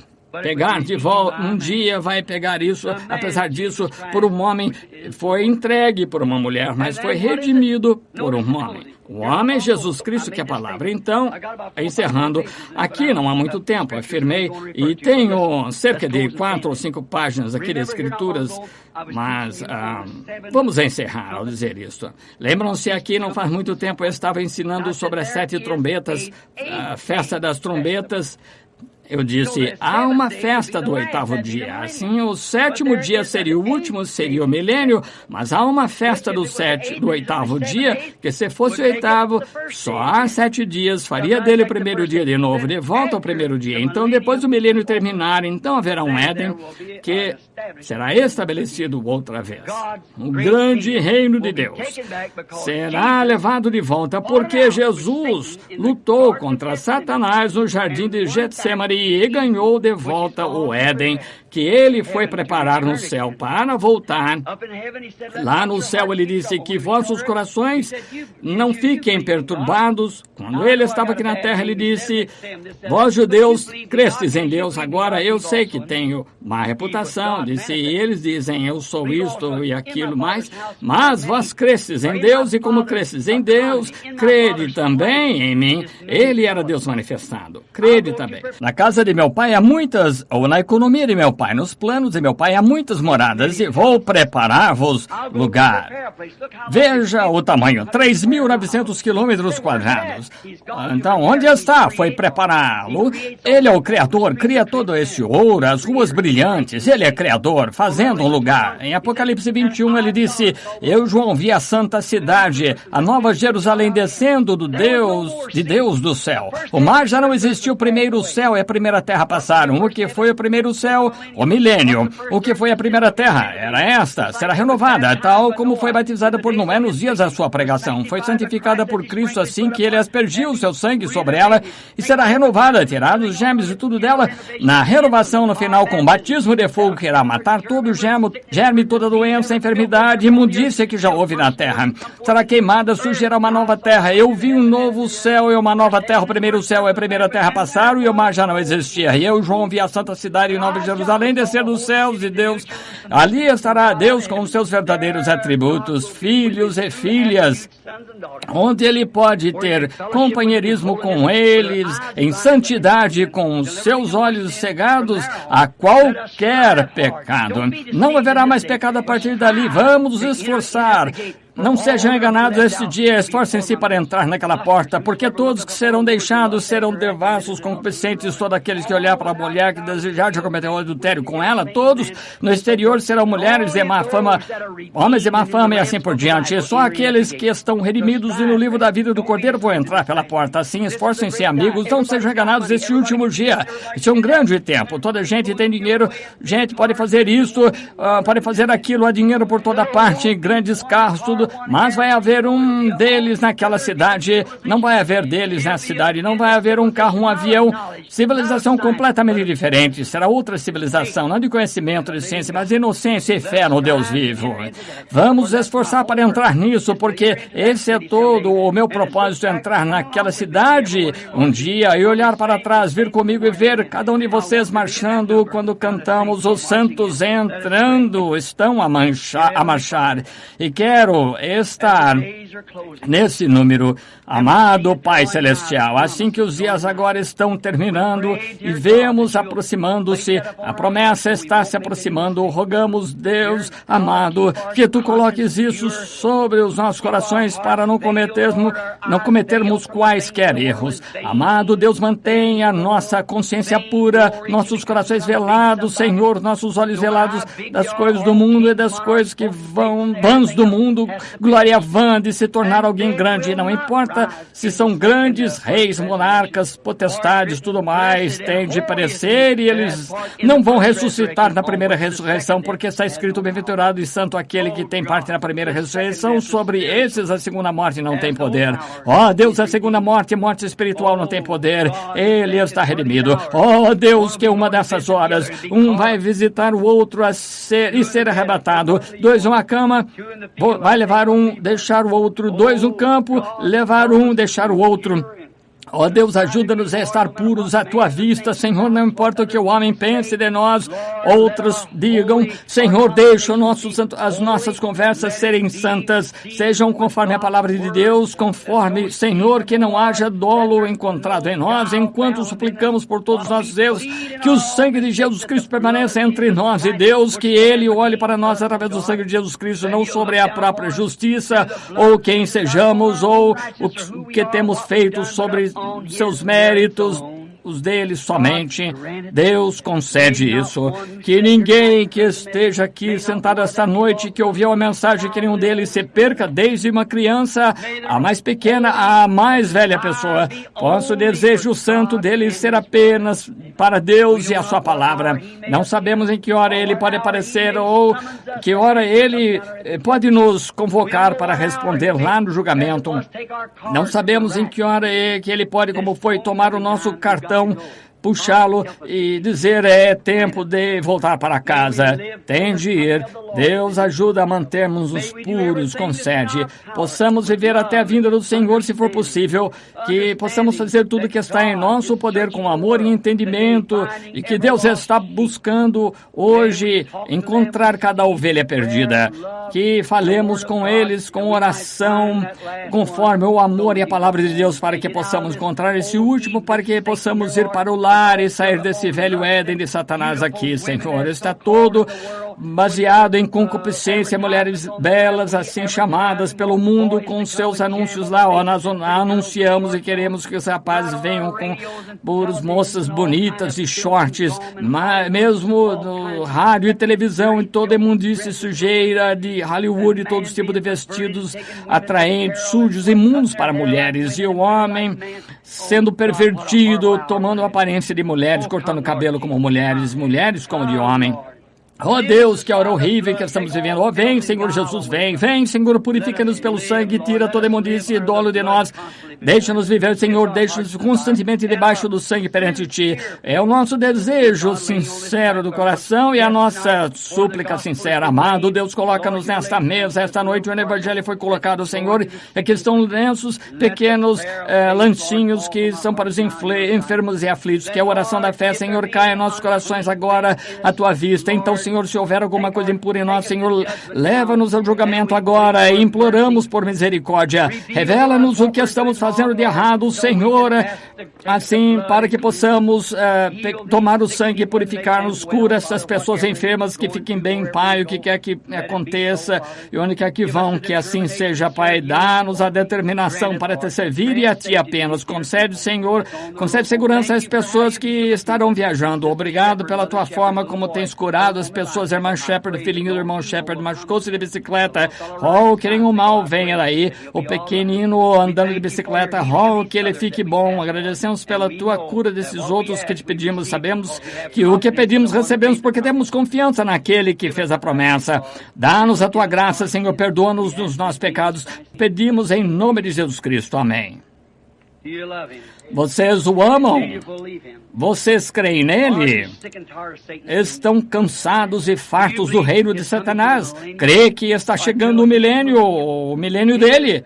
pegar de volta, um dia vai pegar isso, apesar disso, por um homem, foi entregue por uma mulher, mas foi redimido por um homem. O homem é Jesus Cristo, que é a palavra. Então, encerrando, aqui não há muito tempo, afirmei, e tenho cerca de 4 ou 5 páginas aqui de escrituras, mas vamos encerrar ao dizer isso. Lembram-se aqui, não faz muito tempo, eu estava ensinando sobre as 7 trombetas, a festa das trombetas. Eu disse, há uma festa do 8º dia. Assim, o 7º dia seria o último, seria o milênio, mas há uma festa do 8º dia, que se fosse o 8º, só há 7 dias, faria dele o 1º dia de novo, de volta ao 1º dia. Então, depois do milênio terminar, então haverá um Éden que será estabelecido outra vez. O grande reino de Deus será levado de volta, porque Jesus lutou contra Satanás no jardim de Getsemane e ganhou de volta o Éden, que ele foi preparar no céu para voltar. Lá no céu ele disse que vossos corações não fiquem perturbados. Quando ele estava aqui na terra, ele disse, vós judeus crestes em Deus, agora eu sei que tenho má reputação, disse, e eles dizem, eu sou isto e aquilo mais, mas vós crestes em Deus, e como crestes em Deus, crede também em mim. Ele era Deus manifestado, crede também. Na casa de meu pai há muitas, ou na economia de meu pai, nos planos de meu pai há muitas moradas, e vou preparar-vos lugar. Veja o tamanho, 3.900 quilômetros quadrados. Então, onde está? Foi prepará-lo. Ele é o Criador, cria todo esse ouro, as ruas brilhantes. Ele é Criador, fazendo um lugar. Em Apocalipse 21, ele disse, eu, João, vi a santa cidade, a nova Jerusalém descendo de Deus do céu. O mar já não existiu, o primeiro céu e a primeira terra passaram. O que foi o primeiro céu? O milênio. O que foi a primeira terra? Era esta. Será renovada, tal como foi batizada por Noé nos dias da sua pregação. Foi santificada por Cristo assim que ele aspergiu o seu sangue sobre ela e será renovada, tirados os germes de tudo dela. Na renovação, no final, com batismo de fogo que irá matar todo o germe, toda doença, enfermidade, imundícia que já houve na terra. Será queimada, surgirá uma nova terra. Eu vi um novo céu e uma nova terra. O primeiro céu e a primeira terra passaram e o mar já não existia. E eu, João, vi a santa cidade e nova Jerusalém descer dos céus de Deus. Ali estará Deus com os seus verdadeiros atributos, filhos e filhas, onde ele pode ter companheirismo com eles, em santidade, com os seus olhos cegados a qualquer pecado. Não haverá mais pecado a partir dali. Vamos nos esforçar. Não sejam enganados este dia, esforcem-se para entrar naquela porta, porque todos que serão deixados serão devassos, concupiscentes, todos aqueles que olhar para a mulher que desejar de cometer o adultério com ela, todos no exterior serão mulheres de má fama, homens de má fama e assim por diante. E só aqueles que estão redimidos e no livro da vida do Cordeiro vão entrar pela porta. Assim, esforcem-se, amigos, não sejam enganados este último dia. Este é um grande tempo. Toda gente tem dinheiro, gente pode fazer isso, pode fazer aquilo, há dinheiro por toda parte, grandes carros, tudo, mas vai haver um deles naquela cidade, não vai haver deles na cidade, não vai haver um carro, um avião, civilização completamente diferente, será outra civilização, não de conhecimento, de ciência, mas de inocência e fé no Deus vivo. Vamos esforçar para entrar nisso, porque esse é todo o meu propósito, entrar naquela cidade um dia e olhar para trás, vir comigo e ver cada um de vocês marchando quando cantamos os santos entrando, estão a marchar. E quero estar nesse número, amado Pai Celestial. Assim que os dias agora estão terminando e vemos aproximando-se, a promessa está se aproximando, rogamos, Deus amado, que Tu coloques isso sobre os nossos corações para não cometermos quaisquer erros. Amado Deus, mantenha nossa consciência pura, nossos corações velados, Senhor, nossos olhos velados das coisas do mundo e das coisas que vãs do mundo, glória vã de se tornar alguém grande. Não importa se são grandes reis, monarcas, potestades, tudo mais, tem de perecer e eles não vão ressuscitar na primeira ressurreição, porque está escrito: bem-aventurado e santo aquele que tem parte na primeira ressurreição. Sobre esses a segunda morte não tem poder. Ó Deus, a segunda morte, morte espiritual, não tem poder. Ele está redimido. Ó Deus, que uma dessas horas um vai visitar o outro e ser arrebatado. Dois uma cama, vai levar um, deixar o outro. Dois um campo, levar um, deixar o outro. Ó Deus, ajuda-nos a estar puros à Tua vista, Senhor, não importa o que o homem pense de nós, outros digam, Senhor, deixa as nossas conversas serem santas, sejam conforme a palavra de Deus, conforme, Senhor, que não haja dolo encontrado em nós, enquanto suplicamos por todos os nossos erros, que o sangue de Jesus Cristo permaneça entre nós e Deus, que Ele olhe para nós através do sangue de Jesus Cristo, não sobre a própria justiça, ou quem sejamos, ou o que temos feito sobre seus méritos, os deles somente. Deus concede isso. Que ninguém que esteja aqui sentado esta noite, que ouviu a mensagem, que nenhum deles se perca, desde uma criança, a mais pequena, a mais velha pessoa. Posso desejo santo deles ser apenas para Deus e a sua palavra. Não sabemos em que hora Ele pode aparecer ou que hora Ele pode nos convocar para responder lá no julgamento. Não sabemos em que hora que Ele pode, como foi, tomar o nosso cartão, puxá-lo e dizer: é tempo de voltar para casa, tem de ir. Deus ajuda a mantermos-nos puros, concede. Possamos viver até a vinda do Senhor, se for possível, que possamos fazer tudo que está em nosso poder com amor e entendimento, e que Deus está buscando hoje encontrar cada ovelha perdida. Que falemos com eles com oração, conforme o amor e a palavra de Deus, para que possamos encontrar esse último, para que possamos ir para o lar e sair desse velho Éden de Satanás aqui, Senhor. Está todo baseado em concupiscência, mulheres belas, assim chamadas pelo mundo, com seus anúncios lá. Nós anunciamos e queremos que os rapazes venham com puros moças bonitas e shorts, mesmo no rádio e televisão, e toda imundície sujeira de Hollywood, todos os tipos de vestidos atraentes, sujos, imundos para mulheres, e o homem sendo pervertido, tomando a aparência de mulheres, cortando o cabelo como mulheres, mulheres como de homem. Oh Deus, que hora horrível que estamos vivendo. Oh, vem, Senhor Jesus, vem. Vem, Senhor, purifica-nos pelo sangue, tira toda imundície e dolo de nós. Deixa-nos viver, Senhor, deixa-nos constantemente debaixo do sangue perante Ti. É o nosso desejo sincero do coração e a nossa súplica sincera. Amado Deus, coloca-nos nesta mesa. Esta noite o Evangelho foi colocado, Senhor. Aqui estão lenços, pequenos lanchinhos que são para os enfermos e aflitos. Que a oração da fé, Senhor, caia em nossos corações agora à Tua vista. Então, Senhor, Senhor, se houver alguma coisa impura em nós, Senhor, leva-nos ao julgamento agora e imploramos por misericórdia. Revela-nos o que estamos fazendo de errado, Senhor, assim, para que possamos tomar o sangue e purificar-nos. Cura essas pessoas enfermas, que fiquem bem, Pai, o que quer que aconteça e onde quer que vão, que assim seja, Pai. Dá-nos a determinação para te servir e a Ti apenas. Concede, Senhor, concede segurança às pessoas que estarão viajando. Obrigado pela Tua forma como tens curado as pessoas. Irmã Shepard, filhinho do irmão Shepard, machucou-se de bicicleta. Oh, que nenhum mal venha daí. O pequenino andando de bicicleta. Oh, que ele fique bom. Agradecemos pela Tua cura desses outros que te pedimos. Sabemos que o que pedimos recebemos porque temos confiança naquele que fez a promessa. Dá-nos a Tua graça, Senhor. Perdoa-nos dos nossos pecados. Pedimos em nome de Jesus Cristo. Amém. Vocês o amam? Vocês creem nele? Estão cansados e fartos do reino de Satanás? Crê que está chegando o milênio dele?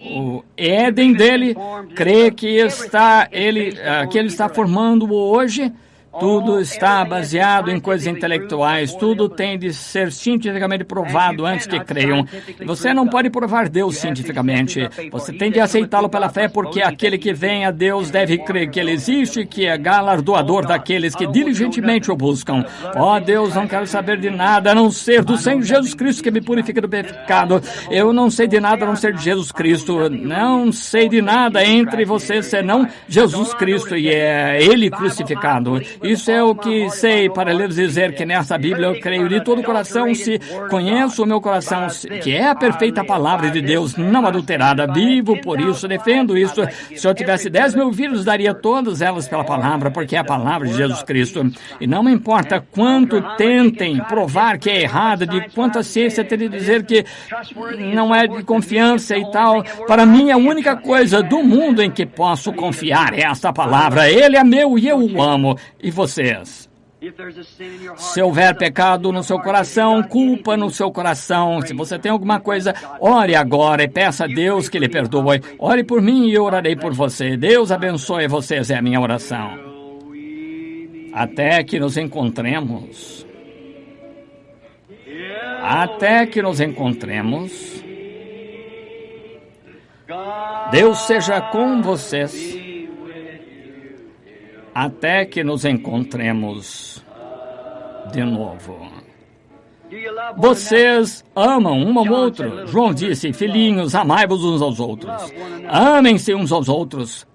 O Éden dele? Crê que ele está formando hoje? Tudo está baseado em coisas intelectuais. Tudo tem de ser cientificamente provado antes que creiam. Você não pode provar Deus cientificamente. Você tem de aceitá-lo pela fé, porque aquele que vem a Deus deve crer que Ele existe, que é galardoador daqueles que diligentemente o buscam. Ó Deus, não quero saber de nada a não ser do Senhor Jesus Cristo que me purifica do pecado. Eu não sei de nada a não ser de Jesus Cristo. Não sei de nada entre vocês senão Jesus Cristo, e é Ele crucificado. Isso é o que sei para lhes dizer que nessa Bíblia eu creio de todo o coração, se conheço o meu coração, que é a perfeita palavra de Deus, não adulterada. Vivo por isso, defendo isso. Se eu tivesse 10.000 vidas, daria todas elas pela palavra, porque é a palavra de Jesus Cristo. E não me importa quanto tentem provar que é errada, de quanta ciência tem de dizer que não é de confiança e tal. Para mim, a única coisa do mundo em que posso confiar é esta palavra. Ele é meu e eu o amo. E vocês? Se houver pecado no seu coração, culpa no seu coração, se você tem alguma coisa, ore agora e peça a Deus que lhe perdoe. Ore por mim e eu orarei por você. Deus abençoe vocês, é a minha oração. Até que nos encontremos. Até que nos encontremos. Deus seja com vocês. Até que nos encontremos de novo. Vocês amam um ao outro. João disse, filhinhos, amai-vos uns aos outros. Amem-se uns aos outros,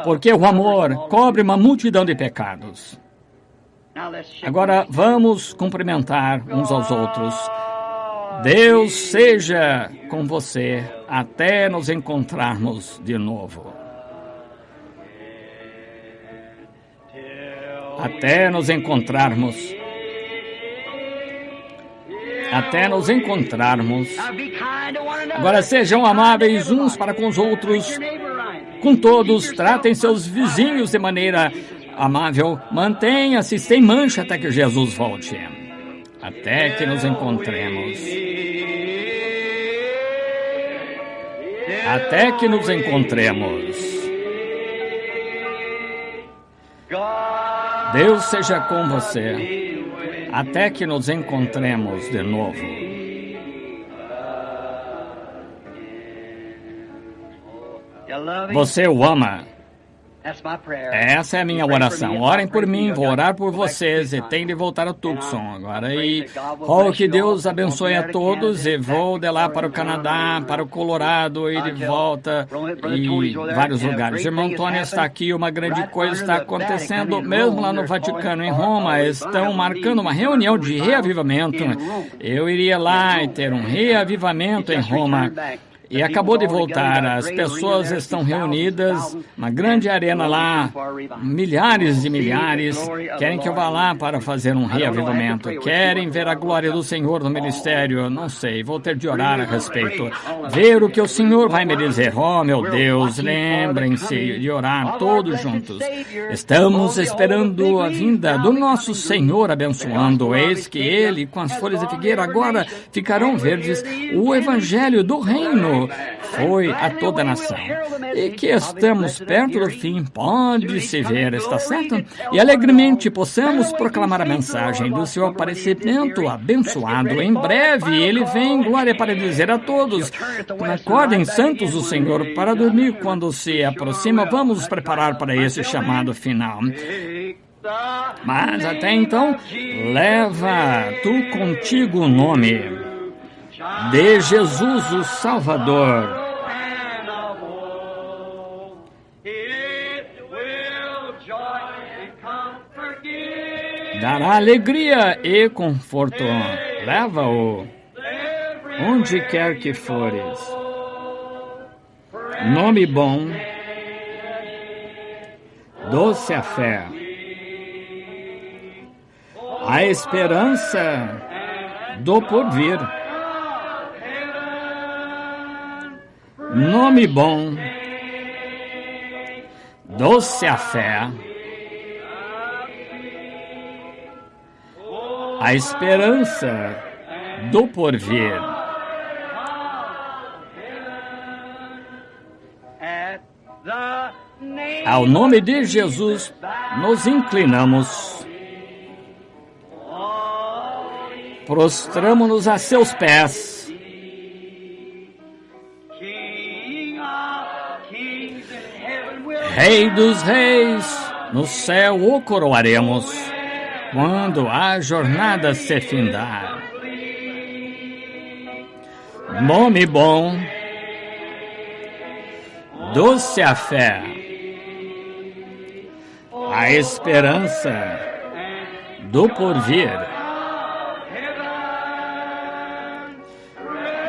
porque o amor cobre uma multidão de pecados. Agora vamos cumprimentar uns aos outros. Deus seja com você até nos encontrarmos de novo. Até nos encontrarmos. Até nos encontrarmos. Agora sejam amáveis uns para com os outros. Com todos, tratem seus vizinhos de maneira amável. Mantenha-se sem mancha até que Jesus volte. Até que nos encontremos. Até que nos encontremos. Deus seja com você, até que nos encontremos de novo. Você o ama? Essa é a minha oração. Orem por mim, vou orar por vocês e tem de voltar ao Tucson agora. E que Deus abençoe a todos e vou de lá para o Canadá, para o Colorado e de volta e vários lugares. O irmão Tony está aqui, uma grande coisa está acontecendo mesmo lá no Vaticano, em Roma. Estão marcando uma reunião de reavivamento. Eu iria lá e ter um reavivamento em Roma. E acabou de voltar, as pessoas estão reunidas, uma grande arena lá, milhares e milhares, querem que eu vá lá para fazer um reavivamento, querem ver a glória do Senhor no ministério, não sei, vou ter de orar a respeito, ver o que o Senhor vai me dizer. Oh meu Deus, lembrem-se de orar todos juntos. Estamos esperando a vinda do nosso Senhor abençoando, eis que Ele com as folhas de figueira agora ficarão verdes, o evangelho do reino como foi a toda a nação. E que estamos perto do fim, pode-se ver, está certo? E alegremente possamos proclamar a mensagem do seu aparecimento abençoado. Em breve ele vem em glória para dizer a todos: acordem santos o Senhor para dormir quando se aproxima. Vamos nos preparar para esse chamado final. Mas até então, leva tu contigo o nome de Jesus o Salvador. Dará alegria e conforto. Leva-o onde quer que fores. Nome bom, doce a fé, a esperança do porvir. Nome bom, doce a fé, a esperança do porvir. Ao nome de Jesus, nos inclinamos. Prostramo-nos a seus pés. Rei dos reis, no céu o coroaremos, quando a jornada se findar. Nome bom, doce a fé, a esperança do porvir.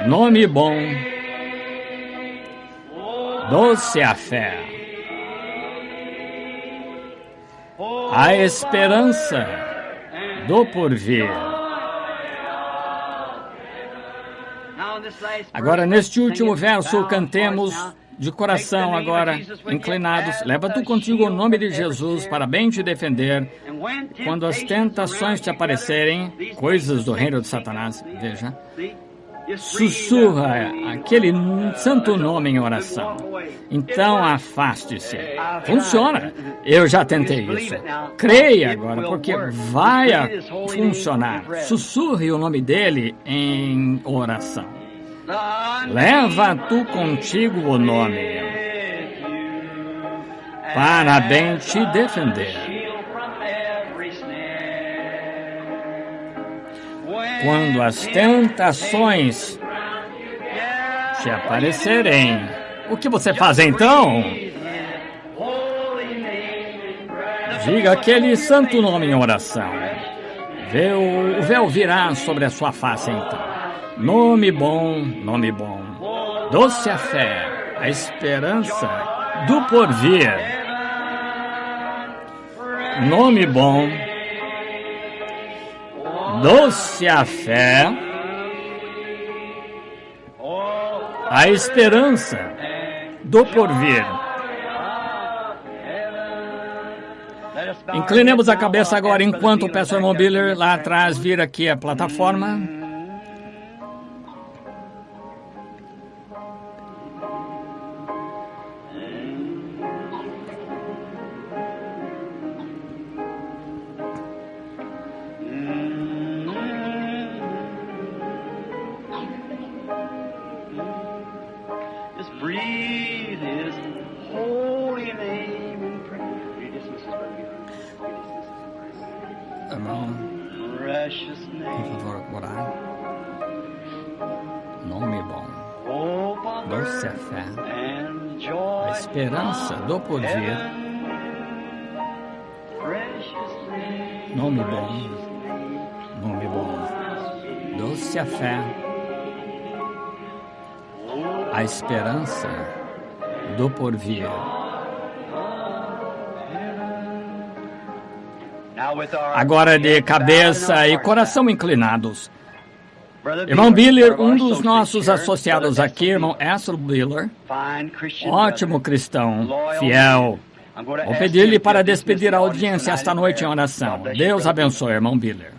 Nome bom, doce a fé, a esperança do porvir. Agora, neste último verso, cantemos de coração agora, inclinados. Leva tu contigo o nome de Jesus para bem te defender quando as tentações te aparecerem, coisas do reino de Satanás. Veja. Sussurra aquele santo nome em oração. Então afaste-se. Funciona. Eu já tentei isso. Creia agora, porque vai funcionar. Sussurre o nome dele em oração. Leva tu contigo o nome para bem te defender. Quando as tentações te aparecerem, o que você faz então? Diga aquele santo nome em oração. O véu virá sobre a sua face então. Nome bom, doce a fé, a esperança do porvir. Nome bom, doce a fé, a esperança do porvir. Inclinemos a cabeça agora enquanto o pastor irmão Biller lá atrás vira aqui a plataforma. Breathe his holy name and pray. Irmão, Precious por name. favor, orar. Nome bom, doce a fé, And a joy. esperança do porvir. Precious name. Nome bom, doce a fé, a esperança do porvir. Agora de cabeça e coração inclinados. Irmão Biller, um dos nossos associados aqui, irmão Astor Biller, ótimo cristão, fiel. Vou pedir-lhe para despedir a audiência esta noite em oração. Deus abençoe, irmão Biller.